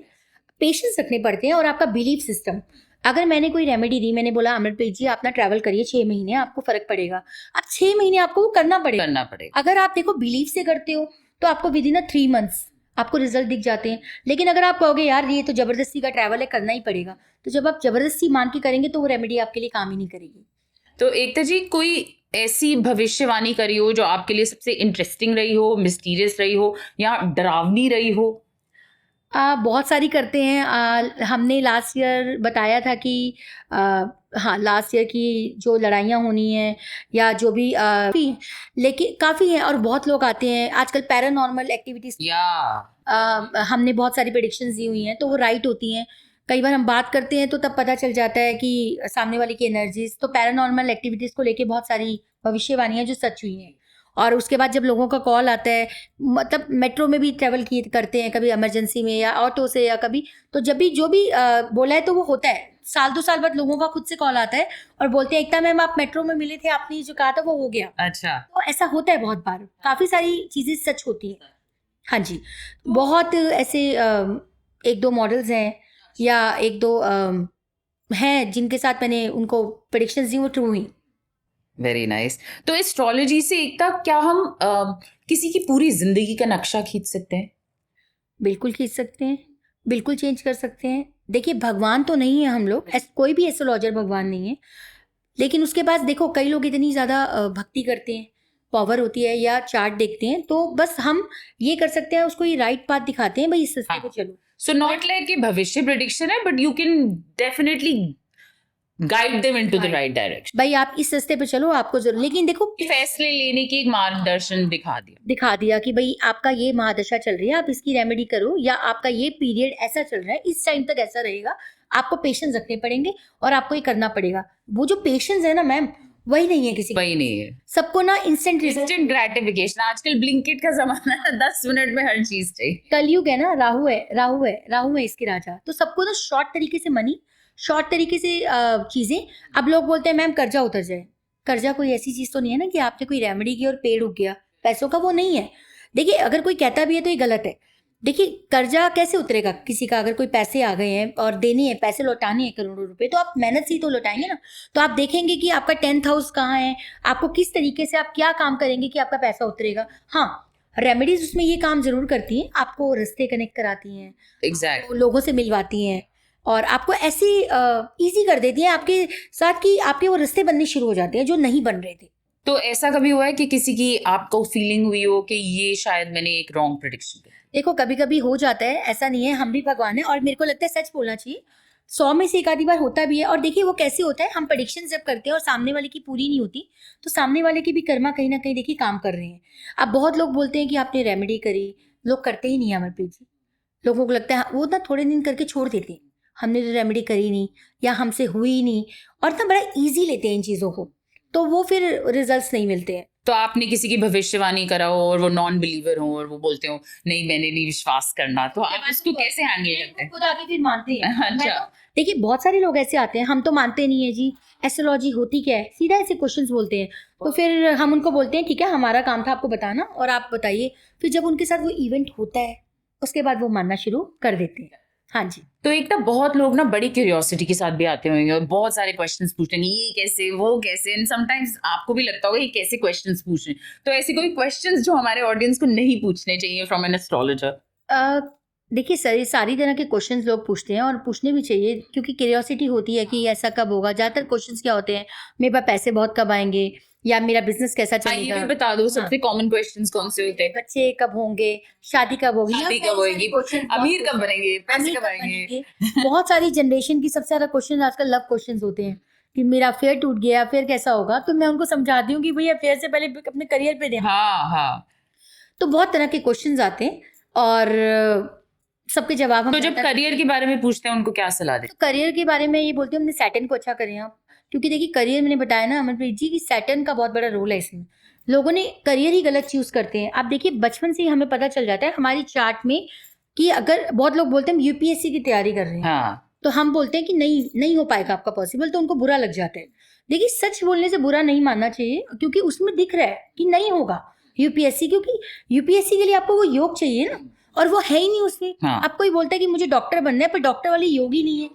पेशेंस रखने पड़ते हैं और आपका बिलीफ सिस्टम। अगर मैंने कोई रेमेडी दी, मैंने बोला अमरप्रीत जी आप ना ट्रैवल करिए 6 महीने, आपको फर्क पड़ेगा, अब 6 महीने आपको वो करना पड़ेगा। अगर आप देखो बिलीफ से करते हो तो आपको विद इन 3 मंथ्स आपको रिजल्ट दिख जाते हैं। लेकिन अगर आप कहोगे यार ये तो जबरदस्ती का ट्रैवल है, करना ही पड़ेगा, तो जब आप जबरदस्ती मान के करेंगे तो वो रेमेडी आपके लिए काम ही नहीं करेगी। तो एकता जी, कोई ऐसी भविष्यवाणी करी हो जो आपके लिए सबसे इंटरेस्टिंग रही हो, मिस्टीरियस रही हो या डरावनी रही हो? बहुत सारी करते हैं। हमने लास्ट ईयर बताया था कि हाँ, लास्ट ईयर की जो लड़ाइयाँ होनी है या जो भी लेकिन काफ़ी हैं और बहुत लोग आते हैं आजकल पैरानॉर्मल एक्टिविटीज़। हमने बहुत सारी प्रेडिक्शंस दी हुई हैं, तो वो राइट होती हैं। कई बार हम बात करते हैं तो तब पता चल जाता है कि सामने वाले की एनर्जीज। तो पैरानॉर्मल एक्टिविटीज़ को लेके बहुत सारी भविष्यवाणियाँ जो सच हुई हैं। और उसके बाद जब लोगों का कॉल आता है, मतलब मेट्रो में भी ट्रैवल करते हैं, कभी इमरजेंसी में या ऑटो से या कभी, तो जब भी जो भी बोला है तो वो होता है। साल 2 साल बाद लोगों का खुद से कॉल आता है और बोलते हैं एकता मैम आप मेट्रो में मिले थे, आपने जो कहा था वो हो गया। अच्छा। तो ऐसा होता है बहुत बार, काफ़ी सारी चीज़ें सच होती हैं। हाँ जी, बहुत ऐसे 1-2 मॉडल्स हैं या 1-2 हैं जिनके साथ मैंने उनको प्रेडिक्शंस दी, वो ट्रू हुई। Very nice. तो एस्ट्रोलॉजी से एकता, क्या हम किसी की पूरी जिंदगी का नक्शा खींच सकते हैं? बिल्कुल खींच सकते हैं, बिल्कुल चेंज कर सकते हैं। देखिए भगवान तो नहीं है हम लोग, कोई भी एस्ट्रोलॉजर भगवान नहीं है, लेकिन उसके पास देखो कई लोग इतनी ज़्यादा भक्ति करते हैं, पावर होती है या चार्ट देखते हैं, तो बस हम ये कर सकते हैं, उसको ये राइट पाथ दिखाते हैं, भाई इस रास्ते पे चलो। सो नॉट लाइक कि भविष्य प्रेडिक्शन है, but you can definitely guide them into the right direction. भाई आप इस रास्ते पे चलो, आपको जरूर, लेकिन देखो फैसले लेने की एक मार्गदर्शन दिखा दिया कि भाई आपका ये महादशा चल रही है, आप इसकी रेमेडी करो, या आपका ये पीरियड ऐसा चल रहा है, इस टाइम तक ऐसा रहेगा, आपको पेशेंस रखने पड़ेंगे और आपको ये करना पड़ेगा। वो जो पेशेंस है ना मैम, वही नहीं है किसी, वही नहीं है। सबको ना इंस्टेंट ग्रेटिफिकेशन। आजकल ब्लिंकिट का जमाना है, 10 मिनट में हर चीज चाहिए। कलयुग है ना, राहु है इसके राजा, तो सबको ना शॉर्ट तरीके से मनी, शॉर्ट तरीके से चीजें। अब लोग बोलते हैं मैम कर्जा उतर जाए। कर्जा कोई ऐसी चीज तो नहीं है ना कि आपने कोई रेमेडी की और पेड़ उग गया, पैसों का वो नहीं है। देखिए अगर कोई कहता भी है तो ये गलत है। देखिए कर्जा कैसे उतरेगा किसी का? अगर कोई पैसे आ गए हैं और देने हैं, पैसे लौटाने हैं करोड़ों रुपए, तो आप मेहनत से ही तो लौटाएंगे ना। तो आप देखेंगे कि आपका 10th हाउस कहाँ है, आपको किस तरीके से आप क्या काम करेंगे कि आपका पैसा उतरेगा। हाँ, रेमेडीज उसमें ये काम जरूर करती हैं, आपको रास्ते कनेक्ट कराती हैं, एग्जैक्टली लोगों से मिलवाती हैं और आपको ऐसी इजी कर देती हैं आपके साथ कि आपके वो रास्ते बनने शुरू हो जाते हैं जो नहीं बन रहे थे। तो ऐसा कभी हुआ है कि किसी की आपको फीलिंग हुई हो कि ये शायद मैंने एक रॉन्ग प्रेडिक्शन किया? देखो कभी कभी हो जाता है, ऐसा नहीं है, हम भी भगवान है, और मेरे को लगता है सच बोलना चाहिए, 100 में से एक आधी बार होता भी है। और देखिए वो कैसे होता है, हम प्रेडिक्शन जब करते हैं और सामने वाले की पूरी नहीं होती, तो सामने वाले की भी कर्मा कहीं ना कहीं देखिए काम कर रहे हैं। अब बहुत लोग बोलते हैं कि आपने रेमेडी करी, लोग करते ही नहीं है अमरप्रीत जी। लोगों को लगता है वो ना थोड़े दिन करके छोड़ देते हैं, हमने तो रेमेडी करी नहीं या हमसे हुई नहीं, और ना बड़ा ईजी लेते हैं इन चीज़ों को, तो वो फिर रिजल्ट्स नहीं मिलते हैं। तो आपने किसी की भविष्यवाणी करा हो और वो नॉन बिलीवर हो और वो बोलते हो नहीं मैंने नहीं विश्वास करना, तो आप उसको कैसे हैंडल करते हैं? खुद आके फिर मानते हैं। अच्छा। मैं तो देखिए बहुत सारे लोग ऐसे आते हैं, हम तो मानते नहीं है जी, एस्ट्रोलॉजी होती क्या है, सीधा ऐसे क्वेश्चंस बोलते हैं। तो फिर हम उनको बोलते हैं ठीक है, हमारा काम था आपको बताना और आप बताइए। फिर जब उनके साथ वो इवेंट होता है उसके बाद वो मानना शुरू कर देते हैं। हाँ जी। तो एक ना बहुत लोग ना बड़ी क्यूरियोसिटी के साथ भी आते होंगे और बहुत सारे क्वेश्चंस पूछेंगे, ये कैसे वो कैसे, एंड समटाइम्स आपको भी लगता होगा ये कैसे क्वेश्चंस पूछ रहे हैं। तो ऐसे कोई क्वेश्चंस जो हमारे ऑडियंस को नहीं पूछने चाहिए फ्रॉम एन एस्ट्रोलॉजर? देखिए सारी तरह के क्वेश्चंस लोग पूछते हैं और पूछने भी चाहिए, क्योंकि क्यूरियोसिटी होती है कि ऐसा कब होगा। ज़्यादातर क्वेश्चंस क्या होते हैं, मेरे पास पैसे बहुत कब आएंगे, या मेरा बिजनेस कैसा ये चलेगा, भी बता दो सबसे कॉमन क्वेश्चंस कौन से होते हैं? बच्चे कब होंगे, शादी कब होगी, शादी या कब होगी, क्वेश्चन अमीर कब बनेंगे, पैसे कब आएंगे? बहुत सारी जनरेशन की सबसे ज्यादा क्वेश्चन आजकल लव क्वेश्चंस होते हैं कि मेरा अफेयर टूट गया, अफेयर कैसा होगा। तो मैं उनको समझाती हूँ कि भाई अफेयर से पहले अपने करियर पे ध्यान। हाँ हाँ। तो बहुत तरह के क्वेश्चंस आते हैं और सबके जवाब हम तो जब करियर के बारे में पूछते हैं उनको क्या सलाह दें? तो करियर के बारे में ये बोलती हूँ अपने सैटर्न को अच्छा करें आप, क्योंकि देखिए करियर मैंने बताया ना अमरप्रीत जी कि सैटर्न का बहुत बड़ा रोल है इसमें। लोगों ने करियर ही गलत चूज करते हैं। आप देखिए बचपन से ही हमें पता चल जाता है हमारी चार्ट में कि अगर बहुत लोग बोलते हैं हम यूपीएससी की तैयारी कर रहे हैं, हाँ। तो हम बोलते हैं कि नहीं हो पाएगा आपका पॉसिबल, तो उनको बुरा लग जाता है। देखिए सच बोलने से बुरा नहीं मानना चाहिए, क्योंकि उसमें दिख रहा है कि नहीं होगा यूपीएससी, क्योंकि यूपीएससी के लिए आपको वो योग चाहिए ना, और वो है ही नहीं उसमें। हाँ। आपको ही बोलता है कि मुझे डॉक्टर बनना है, पर डॉक्टर वाले योग ही नहीं है,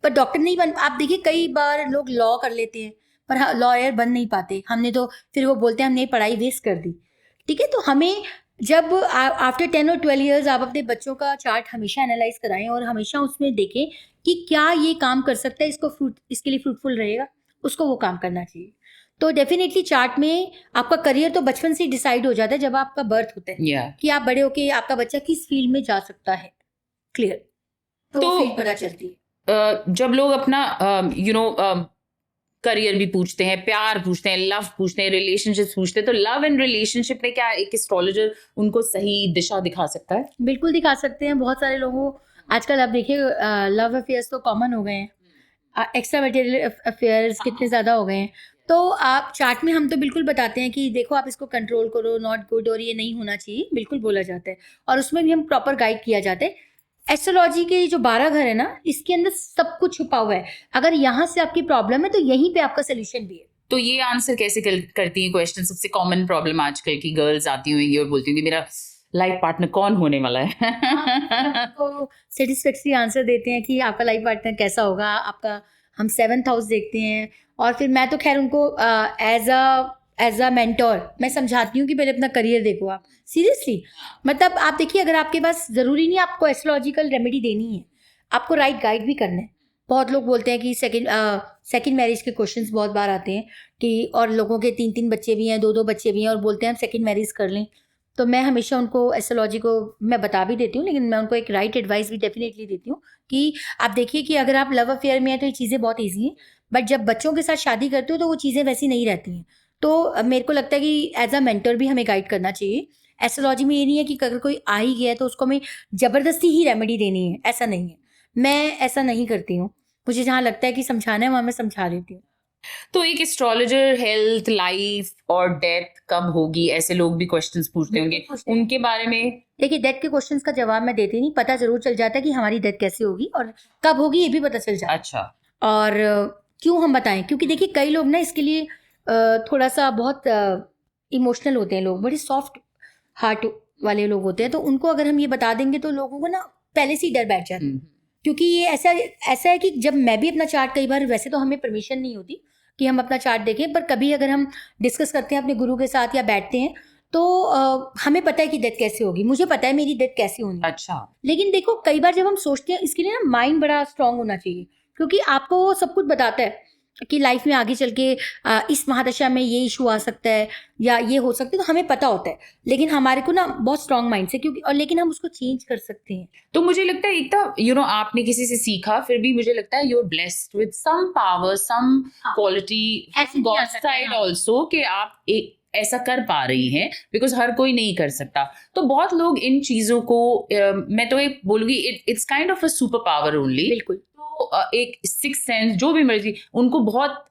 पर डॉक्टर नहीं बन। आप देखिए कई बार लोग लॉ कर लेते हैं पर लॉयर बन नहीं पाते। हमने तो फिर वो बोलते हैं हमने पढ़ाई वेस्ट कर दी। ठीक है, तो हमें जब आफ्टर 10 और 12 ईयर्स आप अपने बच्चों का चार्ट हमेशा एनालाइज कराएं और हमेशा उसमें देखें कि क्या ये काम कर सकता है, इसके लिए फ्रूटफुल रहेगा, उसको वो काम करना चाहिए। तो डेफिनेटली चार्ट में आपका करियर तो बचपन से डिसाइड हो जाता है जब आपका बर्थ होता है कि आप बड़े होके आपका बच्चा किस फील्ड में जा सकता है। क्लियर, तो फील्ड पता चलती है। जब लोग अपना करियर भी पूछते हैं, प्यार पूछते हैं, लव पूछते हैं, रिलेशनशिप पूछते हैं, तो लव एंड रिलेशनशिप में क्या एक एस्ट्रोलॉजर उनको सही दिशा दिखा सकता है? बिल्कुल दिखा सकते हैं। बहुत सारे लोगों आजकल आप देखिए लव अफेयर्स तो कॉमन हो गए हैं, एक्स्ट्रा मैरिटल अफेयर्स कितने ज़्यादा हो गए हैं। तो आप चार्ट में हम तो बिल्कुल बताते हैं कि देखो आप इसको कंट्रोल करो, नॉट गुड, और ये नहीं होना चाहिए, बिल्कुल बोला जाता है। और उसमें भी हम प्रॉपर गाइड किया जाता है। एस्ट्रोलॉजी के जो 12 घर है ना, इसके अंदर सब कुछ छुपा हुआ है। अगर यहाँ से आपकी प्रॉब्लम है तो यहीं पे आपका सोल्यूशन भी है। तो ये आंसर कैसे करती है क्वेश्चन? सबसे कॉमन प्रॉब्लम आजकल की गर्ल्स आती होंगी और बोलती होंगी मेरा लाइफ पार्टनर कौन होने वाला है? तो सेटिस्फैक्ट्री आंसर देते हैं कि आपका लाइफ पार्टनर कैसा होगा आपका। हम 7th हाउस देखते हैं, और फिर मैं तो खैर उनको एज अ मेंटोर मैं समझाती हूँ कि पहले अपना करियर देखो आप। सीरियसली, मतलब आप देखिए अगर आपके पास, ज़रूरी नहीं आपको एस्ट्रोलॉजिकल रेमेडी देनी है, आपको राइट गाइड भी करना है। बहुत लोग बोलते हैं कि सेकंड मैरिज के क्वेश्चंस बहुत बार आते हैं कि, और लोगों के 3-3 बच्चे भी हैं, 2-2 बच्चे भी हैं, और बोलते हैं हम सेकंड मैरिज कर लें। तो मैं हमेशा उनको एस्ट्रोलॉजी को मैं बता भी देती हूँ, लेकिन मैं उनको एक राइट एडवाइस भी डेफिनेटली देती हूँ कि आप देखिए कि अगर आप लव अफेयर में हैं तो ये चीज़ें बहुत ईजी हैं, बट जब बच्चों के साथ शादी करते हो तो वो चीज़ें वैसी नहीं रहती हैं। तो मेरे को लगता है कि एज अ मेंटर भी हमें गाइड करना चाहिए। एस्ट्रोलॉजी में ये नहीं है कि अगर कोई आ ही गया है तो उसको हमें ज़बरदस्ती ही रेमेडी देनी है, ऐसा नहीं है। मैं ऐसा नहीं करती हूँ, मुझे जहाँ लगता है कि समझाना है वहाँ मैं समझा देती हूँ। तो एक एस्ट्रोलॉजर हेल्थ, लाइफ और डेथ कब होगी ऐसे लोग भी क्वेश्चंस पूछते होंगे, उनके बारे में? देखिए डेथ के क्वेश्चंस का जवाब मैं देती नहीं, पता जरूर चल जाता है कि हमारी डेथ कैसे होगी और कब होगी, ये भी पता चल जाता है। अच्छा। और क्यों हम बताएं, क्योंकि देखिए कई लोग ना इसके लिए थोड़ा सा बहुत इमोशनल होते हैं, लोग बड़े सॉफ्ट हार्ट वाले लोग होते हैं, तो उनको अगर हम ये बता देंगे तो लोगों को ना पहले से ही डर बैठ जाता है। क्योंकि ये ऐसा है कि जब मैं भी अपना चार्ट, कई बार वैसे तो हमें परमिशन नहीं होती कि हम अपना चार्ट देखें, पर कभी अगर हम डिस्कस करते हैं अपने गुरु के साथ या बैठते हैं तो हमें पता है कि डेथ कैसे होगी, मुझे पता है मेरी डेथ कैसे होनी है। अच्छा। लेकिन देखो कई बार जब हम सोचते हैं, इसके लिए ना माइंड बड़ा स्ट्रांग होना चाहिए, क्योंकि आपको वो सब कुछ बताता है कि लाइफ में आगे चल के इस महादशा में ये इशू आ सकता है या ये हो सकता है, तो हमें पता होता है, लेकिन हमारे को ना बहुत स्ट्रांग माइंड से, क्योंकि और लेकिन हम उसको चेंज कर सकते हैं। तो मुझे लगता है एक तो आपने किसी से सीखा, फिर भी मुझे लगता है you are blessed with some power, some हाँ। क्वालिटी ऐसे फ्रॉम नहीं आ गॉड सकता, साइड हाँ। आल्सो कि आप एक ऐसा कर पा रही हैं, बिकॉज हर कोई नहीं कर सकता। तो बहुत लोग इन चीजों को मैं तो एक बोलूंगी it's kind of a super power only. बिल्कुल। तो एक सिक्स सेंस जो भी मर्जी, उनको बहुत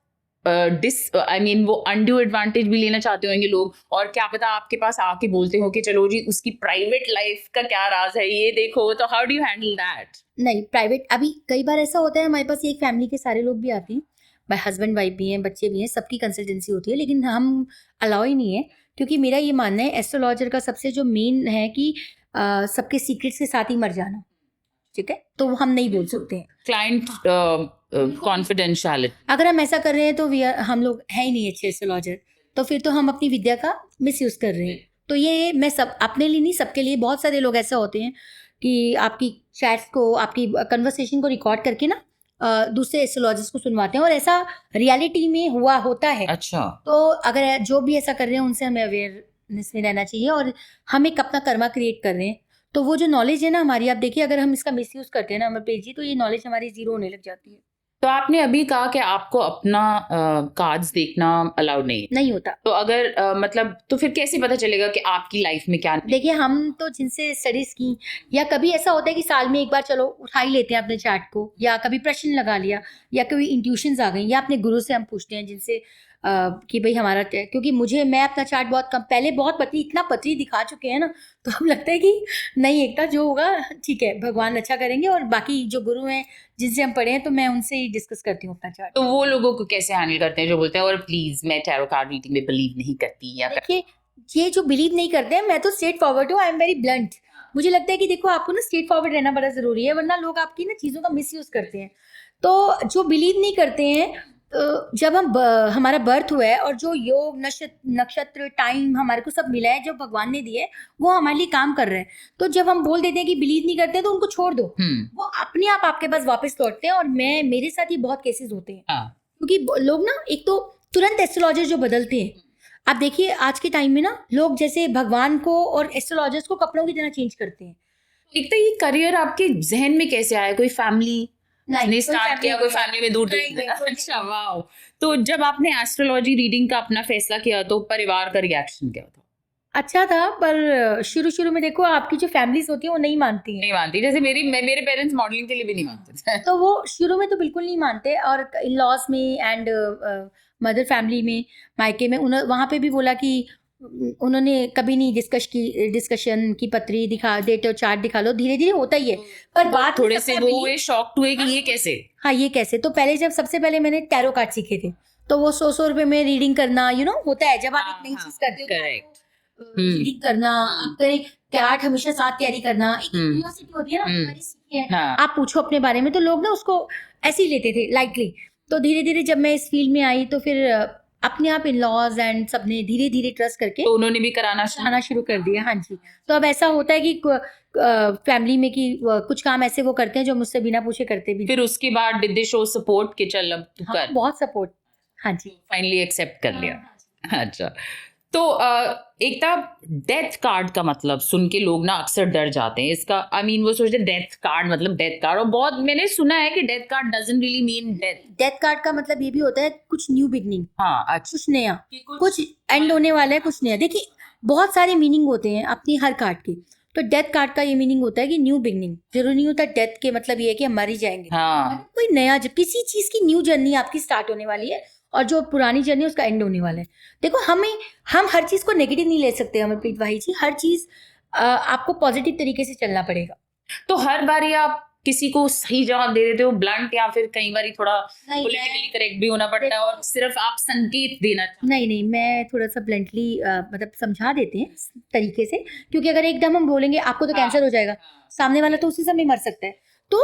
वो अनड्यू एडवांटेज भी लेना चाहते होंगे लोग, और क्या पता आपके पास आके बोलते हो कि चलो जी उसकी प्राइवेट लाइफ का क्या राज है ये देखो, तो how do you handle that? नहीं, प्राइवेट अभी कई बार ऐसा होता है, हमारे पास एक फैमिली के सारे लोग भी आते हैं, भाई हस्बैंड वाइफ भी हैं, बच्चे भी हैं, सबकी कंसल्टेंसी होती है, लेकिन हम अलाउ ही नहीं है, क्योंकि मेरा ये मानना है एस्ट्रोलॉजर का सबसे जो मेन है कि सबके सीक्रेट्स के साथ ही मर जाना, ठीक है, तो वो हम नहीं बोल सकते हैं। Client confidentiality. अगर हम ऐसा कर रहे हैं तो हम लोग हैं ही नहीं अच्छे एस्ट्रोलॉजर, तो फिर तो हम अपनी विद्या का मिसयूज कर रहे हैं। तो ये मैं सब अपने लिए नहीं, सबके लिए, बहुत सारे लोग ऐसे होते हैं कि आपकी चैट्स को, आपकी कन्वर्सेशन को रिकॉर्ड करके ना दूसरे एस्ट्रोलॉजर्स को सुनवाते हैं, और ऐसा रियलिटी में होता है। अच्छा, तो अगर जो भी ऐसा कर रहे हैं उनसे हमें अवेयरनेस में रहना चाहिए, और हम एक अपना कर्मा क्रिएट कर रहे हैं, तो वो जो नॉलेज है ना हमारी, आप देखिए अगर हम इसका मिसयूज करते हैं ना अमरप्रीत जी, तो ये नॉलेज हमारी जीरो होने लग जाती है। तो आपने अभी कहा कि आपको अपना कार्ड्स देखना अलाउड नहीं होता। तो अगर मतलब तो फिर कैसे पता चलेगा कि आपकी लाइफ में क्या? देखिए हम तो जिनसे स्टडीज की, या कभी ऐसा होता है कि साल में एक बार चलो उठा ही लेते हैं अपने चार्ट को, या कभी प्रश्न लगा लिया, या कोई इंट्यूशंस आ गई, या अपने गुरु से हम पूछते हैं जिनसे कि भाई हमारा क्योंकि मैं अपना चार्ट बहुत कम, पहले बहुत इतना पतली दिखा चुके हैं ना, तो हम लगता है कि नहीं, एकता जो होगा ठीक है, भगवान अच्छा करेंगे, और बाकी जो गुरु हैं जिनसे हम पढ़े हैं, तो मैं उनसे ही डिस्कस करती हूँ अपना चार्ट। तो वो लोगों को कैसे हैंडल करते हैं जो बोलते हैं और प्लीज मैं टैरो कार्ड रीडिंग में बिलीव नहीं करती, या देखिए ये जो बिलीव नहीं करते हैं, मैं तो स्ट्रेट फॉरवर्ड हूँ, आई एम वेरी ब्लंट। मुझे लगता है कि देखो आपको ना स्ट्रेट फॉरवर्ड रहना बड़ा जरूरी है, वरना लोग आपकी ना चीज़ों का मिसयूज करते हैं। तो जो बिलीव नहीं करते हैं, तो जब हमारा बर्थ हुआ है, और जो योग नक्षत्र टाइम हमारे को सब मिला है, जो भगवान ने दिया है, वो हमारे लिए काम कर रहे हैं। तो जब हम बोल देते हैं कि बिलीव नहीं करते, तो उनको छोड़ दो, वो अपने आप आपके पास वापस लौटते हैं। और मेरे साथ ही बहुत केसेस होते हैं, क्योंकि लोग ना एक तो तुरंत एस्ट्रोलॉजर जो बदलते हैं। आप देखिए आज के टाइम में ना लोग जैसे भगवान को और एस्ट्रोलॉजर्स को कपड़ों की तरह चेंज करते हैं। एक तो ये करियर आपके जहन में कैसे आया? कोई फैमिली ने स्टार्ट किया, कोई फैमिली में दूर? अच्छा, वाओ। तो जब आपने एस्ट्रोलॉजी रीडिंग का अपना फैसला किया, तो परिवार का रिएक्शन क्या था? अच्छा था, पर शुरू में देखो आपकी जो फैमिलीज होती है वो नहीं मानती हैं। जैसे मेरे पेरेंट्स मॉडलिंग के लिए भी नहीं मानते थे। तो वो शुरू में तो बिल्कुल नहीं मानते, और इन लॉज में एंड मदर फैमिली में, मायके में, वहाँ पे भी बोला कि उन्होंने कभी नहीं डिस्कशन की पत्री दिखा, डेट और चार्ट दिखा लो, धीरे धीरे होता ही है। पर बात थोड़े से वो शॉक हुए कि ये कैसे? हाँ, ये कैसे। तो पहले जब सबसे पहले मैंने टैरो कार्ड सीखे थे, तो वो 100 रुपए में रीडिंग करना, होता है जब आप एक नई चीज करते हो, करेक्ट, रीडिंग करना, आपका कार्ड हमेशा साथ कैरी करना, एक क्यूरियोसिटी होती है ना, हमारी सीखी है, आप पूछो अपने बारे में, तो लोग ना उसको ऐसे ही लेते थे लाइटली। तो धीरे धीरे जब मैं इस फील्ड में आई, तो फिर अपने आप इन लॉज एंड सबने धीरे धीरे ट्रस्ट करके, तो उन्होंने भी कराना शुरू कर दिया। हाँ जी। तो अब ऐसा होता है कि फैमिली में कि कुछ काम ऐसे वो करते हैं जो मुझसे बिना पूछे करते भी। फिर उसके बाद डिड दे शो सपोर्ट कि चल अब तू कर? बहुत सपोर्ट। हाँ जी, फाइनली एक्सेप्ट कर लिया। अच्छा, तो एक था डेथ कार्ड का मतलब सुन के लोग ना अक्सर डर जाते हैं इसका। वो सोचते डेथ कार्ड मतलब डेथ कार्ड, और बहुत मैंने सुना है कि death card doesn't really mean death. Death card का मतलब ये भी होता है कुछ न्यू बिगनिंग। हाँ, अच्छा, कुछ नया, कुछ एंड होने वाला है, कुछ नया। देखिए बहुत सारे मीनिंग होते हैं अपनी हर कार्ड की। तो डेथ कार्ड का ये मीनिंग होता है कि न्यू बिगनिंग। जरूरी नहीं होता डेथ के मतलब ये है कि हम मर ही जाएंगे। हाँ, कोई नया, किसी चीज की न्यू जर्नी आपकी स्टार्ट होने वाली है, और जो पुरानी जर्नी उसका एंड होने वाला है। देखो हम हर चीज को नेगेटिव नहीं ले सकते अमरप्रीत भाई जी। हर चीज आपको पॉजिटिव तरीके से चलना पड़ेगा। तो हर बारी आप किसी को सही जवाब दे देते हो ब्लंट, या फिर कई बारी थोड़ा पॉलिटिकली करेक्ट भी होना पड़ता है और सिर्फ आप संकेत देना? नहीं, मैं थोड़ा सा ब्लंटली मतलब समझा देते हैं तरीके से, क्योंकि अगर एकदम हम बोलेंगे आपको तो कैंसर हो जाएगा, सामने वाला तो उसी समय मर सकता है। तो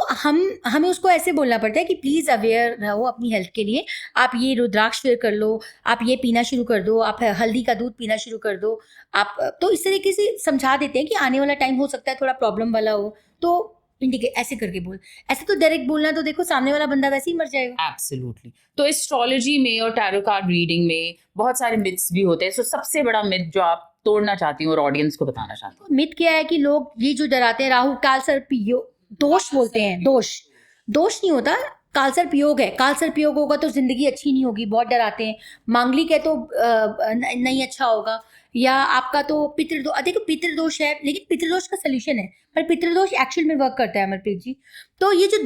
हमें उसको ऐसे बोलना पड़ता है कि प्लीज अवेयर रहो अपनी हेल्थ के लिए। आप ये रुद्राक्ष फेयर कर लो, आप ये पीना शुरू कर दो, आप हल्दी का दूध पीना शुरू कर दो। आप तो इस तरीके से समझा देते हैं कि आने वाला टाइम हो सकता है थोड़ा प्रॉब्लम वाला हो, तो इंडिकेट ऐसे करके बोल, ऐसे तो डायरेक्ट बोलना तो देखो सामने वाला बंदा वैसे ही मर जाएगा। एब्सोल्युटली। तो एस्ट्रोलॉजी में और टैरो कार्ड रीडिंग में बहुत सारे मिथ्स भी होते हैं, सो सबसे बड़ा मिथ जो आप तोड़ना चाहती हूँ और ऑडियंस को बताना चाहती हूँ? मिथ क्या है कि लोग ये जो डराते हैं राहु काल सर्प योग दोष बोलते हैं, दोष नहीं होता, काल सर्प योग है, काल सर्प योग होगा तो जिंदगी अच्छी नहीं होगी, बहुत डराते हैं। मांगलिक है तो नहीं अच्छा होगा, या आपका तो पितृदोष, देखो पितृदोष है लेकिन पितृदोष का सोल्यूशन है, पर पितृदोष एक्चुअल में वर्क करता है अमरप्रीत जी। तो ये जो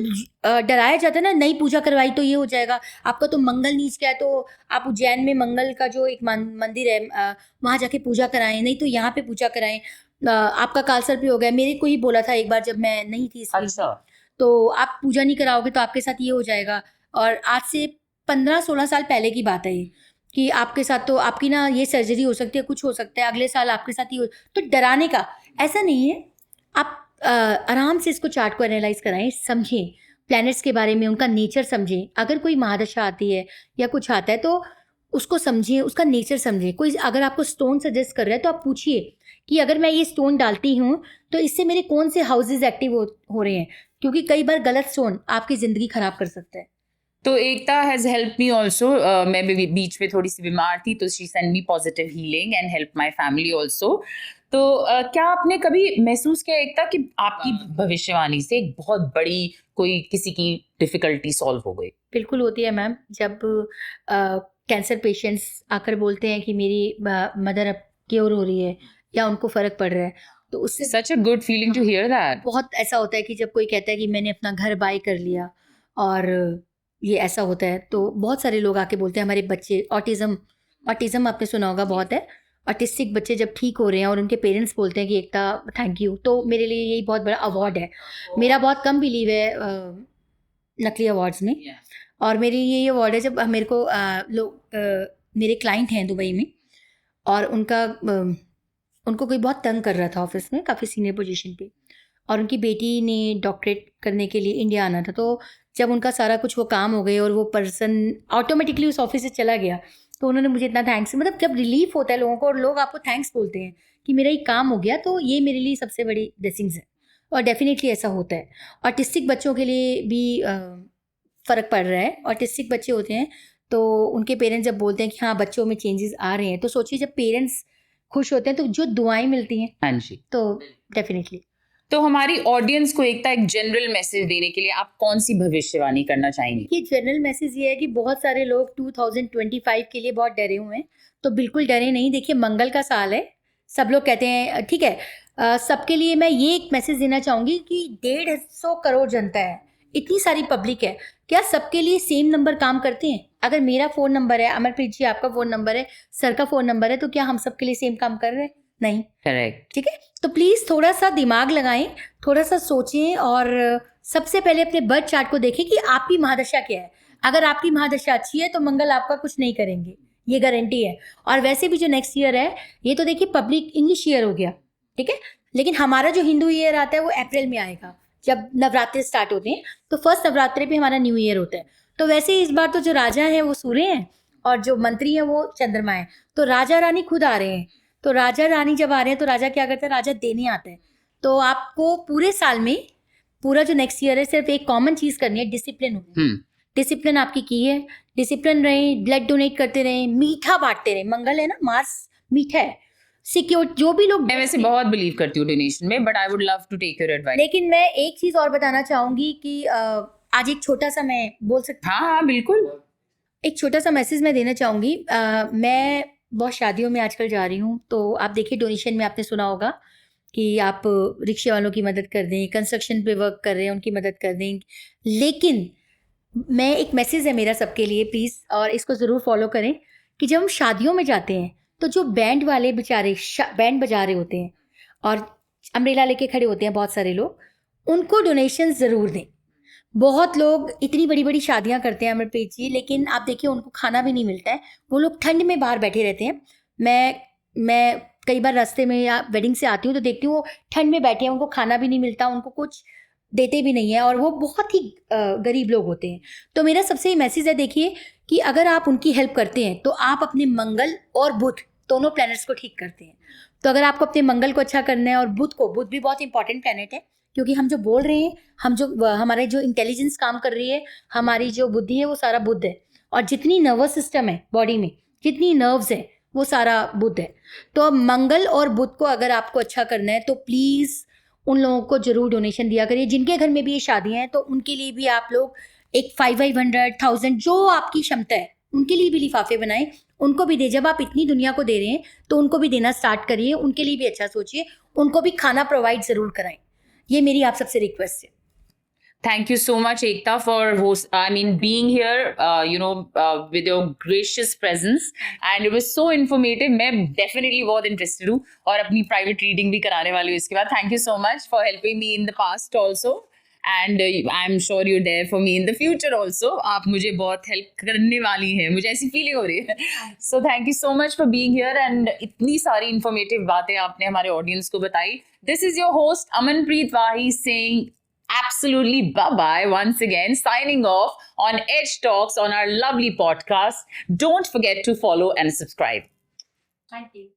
डराया जाता है ना, नई पूजा करवाई तो ये हो जाएगा, आपका तो मंगल नीच क्या है तो आप उज्जैन में मंगल का जो एक मंदिर है वहाँ जाके पूजा कराएं, नहीं तो यहाँ पे पूजा कराएं। आपका काल सर्प योग है, मेरे को ही बोला था एक बार जब मैं नहीं थी इसलिए, अच्छा, तो आप पूजा नहीं कराओगे तो आपके साथ ये हो जाएगा। और आज से 15-16 साल पहले की बात है ये, कि आपके साथ तो आपकी ना ये सर्जरी हो सकती है, कुछ हो सकता है, अगले साल आपके साथ ये हो। तो डराने का ऐसा नहीं है, आप आराम से इसको चार्ट को एनालाइज कराएं, समझें प्लैनेट्स के बारे में, उनका नेचर समझें। अगर कोई महादशा आती है या कुछ आता है तो उसको समझिए, उसका नेचर समझिए। कोई अगर आपको स्टोन सजेस्ट कर रहा है तो आप पूछिए कि अगर मैं ये स्टोन डालती हूँ तो इससे मेरे कौन से हाउसेज एक्टिव हो रहे हैं, क्योंकि कई बार गलत स्टोन आपकी ज़िंदगी ख़राब कर सकता है। तो एकता हैज हेल्प मी ऑल्सो। मैं भी बीच में थोड़ी सी बीमार थी तो she send me positive healing and help my family also. तो क्या आपने कभी महसूस किया एकता कि आपकी भविष्यवाणी से एक बहुत बड़ी कोई किसी की डिफिकल्टी सॉल्व हो गई? बिल्कुल होती है मैम, जब कैंसर पेशेंट्स आकर बोलते हैं कि मेरी मदर अब क्योर हो रही है या उनको फ़र्क पड़ रहा है, तो उससे such a good feeling to hear that. बहुत ऐसा होता है कि जब कोई कहता है कि मैंने अपना घर बाय कर लिया और ये ऐसा होता है, तो बहुत सारे लोग आके बोलते हैं हमारे बच्चे ऑटिज़म आपने सुना होगा बहुत है, ऑटिस्टिक बच्चे जब ठीक हो रहे हैं और उनके पेरेंट्स बोलते हैं कि एकता थैंक यू, तो मेरे लिए यही बहुत बड़ा अवार्ड है। मेरा बहुत कम बिलीव है नकली अवार्ड्स में, और मेरे लिए ये अवार्ड है जब मेरे को मेरे क्लाइंट हैं दुबई में और उनको कोई बहुत तंग कर रहा था ऑफिस में, काफ़ी सीनियर पोजीशन पे, और उनकी बेटी ने डॉक्टरेट करने के लिए इंडिया आना था। तो जब उनका सारा कुछ वो काम हो गए और वो पर्सन ऑटोमेटिकली उस ऑफिस से चला गया, तो उन्होंने मुझे इतना थैंक्स, मतलब जब रिलीफ होता है लोगों को और लोग आपको थैंक्स बोलते हैं कि मेरा ये काम हो गया, तो ये मेरे लिए सबसे बड़ी ब्लेसिंग्स है। और डेफिनेटली ऐसा होता है। ऑटिस्टिक बच्चों के लिए भी फ़र्क पड़ रहा है। ऑटिस्टिक बच्चे होते हैं तो उनके पेरेंट्स जब बोलते हैं कि हाँ बच्चों में चेंजेस आ रहे हैं, तो सोचिए जब पेरेंट्स खुश होते हैं तो जो दुआएं मिलती हैं, हाँ जी। तो डेफिनेटली। तो हमारी ऑडियंस को एकता एक जनरल मैसेज देने के लिए आप कौन सी भविष्यवाणी करना चाहेंगी? ये जनरल मैसेज ये है कि बहुत सारे लोग 2025 के लिए बहुत डरे हुए हैं, तो बिल्कुल डरे नहीं। देखिए मंगल का साल है, सब लोग कहते हैं ठीक है, सबके लिए मैं ये एक मैसेज देना चाहूँगी कि 150 करोड़ जनता है, इतनी सारी पब्लिक है, क्या सबके लिए सेम नंबर काम करते हैं? अगर मेरा फ़ोन नंबर है, अमरप्रीत जी आपका फ़ोन नंबर है, सर का फ़ोन नंबर है, तो क्या हम सबके लिए सेम काम कर रहे हैं? नहीं। करेक्ट। ठीक है, तो प्लीज़ थोड़ा सा दिमाग लगाएं, थोड़ा सा सोचें, और सबसे पहले अपने बर्थ चार्ट को देखें कि आपकी महादशा क्या है। अगर आपकी महादशा अच्छी है तो मंगल आपका कुछ नहीं करेंगे, ये गारंटी है। और वैसे भी जो नेक्स्ट ईयर है, ये तो देखिए पब्लिक इंग्लिश ईयर हो गया, ठीक है, लेकिन हमारा जो हिंदू ईयर आता है वो अप्रैल में आएगा, जब नवरात्रे स्टार्ट होते हैं, तो फर्स्ट नवरात्रे पे हमारा न्यू ईयर होता है। तो वैसे ही इस बार तो जो राजा हैं वो सूर्य हैं और जो मंत्री हैं वो चंद्रमा है, तो राजा रानी खुद आ रहे हैं। तो राजा रानी जब आ रहे हैं तो राजा क्या करता है, राजा देने आता है। तो आपको पूरे साल में, पूरा जो नेक्स्ट ईयर है, सिर्फ एक कॉमन चीज़ करनी है, डिसिप्लिन होना। डिसिप्लिन आपकी की है, डिसिप्लिन रहें, ब्लड डोनेट करते रहें, मीठा बांटते रहें। मंगल है ना, मार्स मीठा है, सिक्योर। जो भी लोग, मैं वैसे बहुत बिलीव करती हूँ डोनेशन में, but I would love to take your advice. लेकिन मैं एक चीज़ और बताना चाहूँगी कि आज एक छोटा सा, मैं बोल सकती, हाँ बिल्कुल, एक छोटा सा मैसेज मैं देना चाहूँगी। मैं बहुत शादियों में आजकल जा रही हूँ, तो आप देखिए डोनेशन में आपने सुना होगा कि आप रिक्शे वालों की मदद कर दें, कंस्ट्रक्शन पे वर्क कर रहे हैं उनकी मदद कर दें। लेकिन मैं, एक मैसेज है मेरा सबके लिए प्लीज़, और इसको ज़रूर फॉलो करें, कि जब हम शादियों में जाते हैं तो जो बैंड वाले बेचारे बैंड बजा रहे होते हैं और अम्ब्रेला लेके खड़े होते हैं बहुत सारे लोग, उनको डोनेशन ज़रूर दें। बहुत लोग इतनी बड़ी बड़ी शादियां करते हैं अमरप्रीत जी, लेकिन आप देखिए उनको खाना भी नहीं मिलता है, वो लोग ठंड में बाहर बैठे रहते हैं। मैं कई बार रास्ते में या वेडिंग से आती हूँ तो देखती हूँ वो ठंड में बैठे हैं, उनको खाना भी नहीं मिलता, उनको कुछ देते भी नहीं है, और वो बहुत ही गरीब लोग होते हैं। तो मेरा सबसे मैसेज है, देखिए कि अगर आप उनकी हेल्प करते हैं तो आप अपने मंगल और बुध दोनों प्लैनेट्स को ठीक करते हैं। तो अगर आपको अपने मंगल को अच्छा करना है और बुध भी बहुत इंपॉर्टेंट प्लैनेट है, क्योंकि हम जो बोल रहे हैं, हम जो हमारे जो इंटेलिजेंस काम कर रही है, हमारी जो बुद्धि है, वो सारा बुद्ध है। और जितनी नर्वस सिस्टम है बॉडी में, जितनी नर्व्स है, वो सारा बुद्ध है। तो मंगल और बुध को अगर आपको अच्छा करना है तो प्लीज़ उन लोगों को जरूर डोनेशन दिया करिए। जिनके घर में भी ये शादियां हैं तो उनके लिए भी आप लोग एक 500-1000 जो आपकी क्षमता है उनके लिए भी लिफाफे बनाएं, उनको भी दे। जब आप इतनी दुनिया को दे रहे हैं तो उनको भी देना स्टार्ट करिए, उनके लिए भी अच्छा सोचिए, उनको भी खाना प्रोवाइड ज़रूर कराएं। ये मेरी आप सबसे रिक्वेस्ट है। Thank you so much, Ekta, for being here, with your gracious presence. And it was so informative. मैं definitely बहुत interested हूँ और अपनी private reading भी कराने वाली हूँ इसके बाद. Thank you so much for helping me in the past also. And I'm sure you're there for me in the future also. आप मुझे बहुत help करने वाली हैं. मुझे ऐसी feeling हो रही है. So thank you so much for being here. And इतनी सारी informative बातें आपने हमारे audience को बताई. This is your host, Amanpreet Wahi, saying absolutely bye-bye once again, signing off on Edge Talks on our lovely podcast. Don't forget to follow and subscribe. Thank you.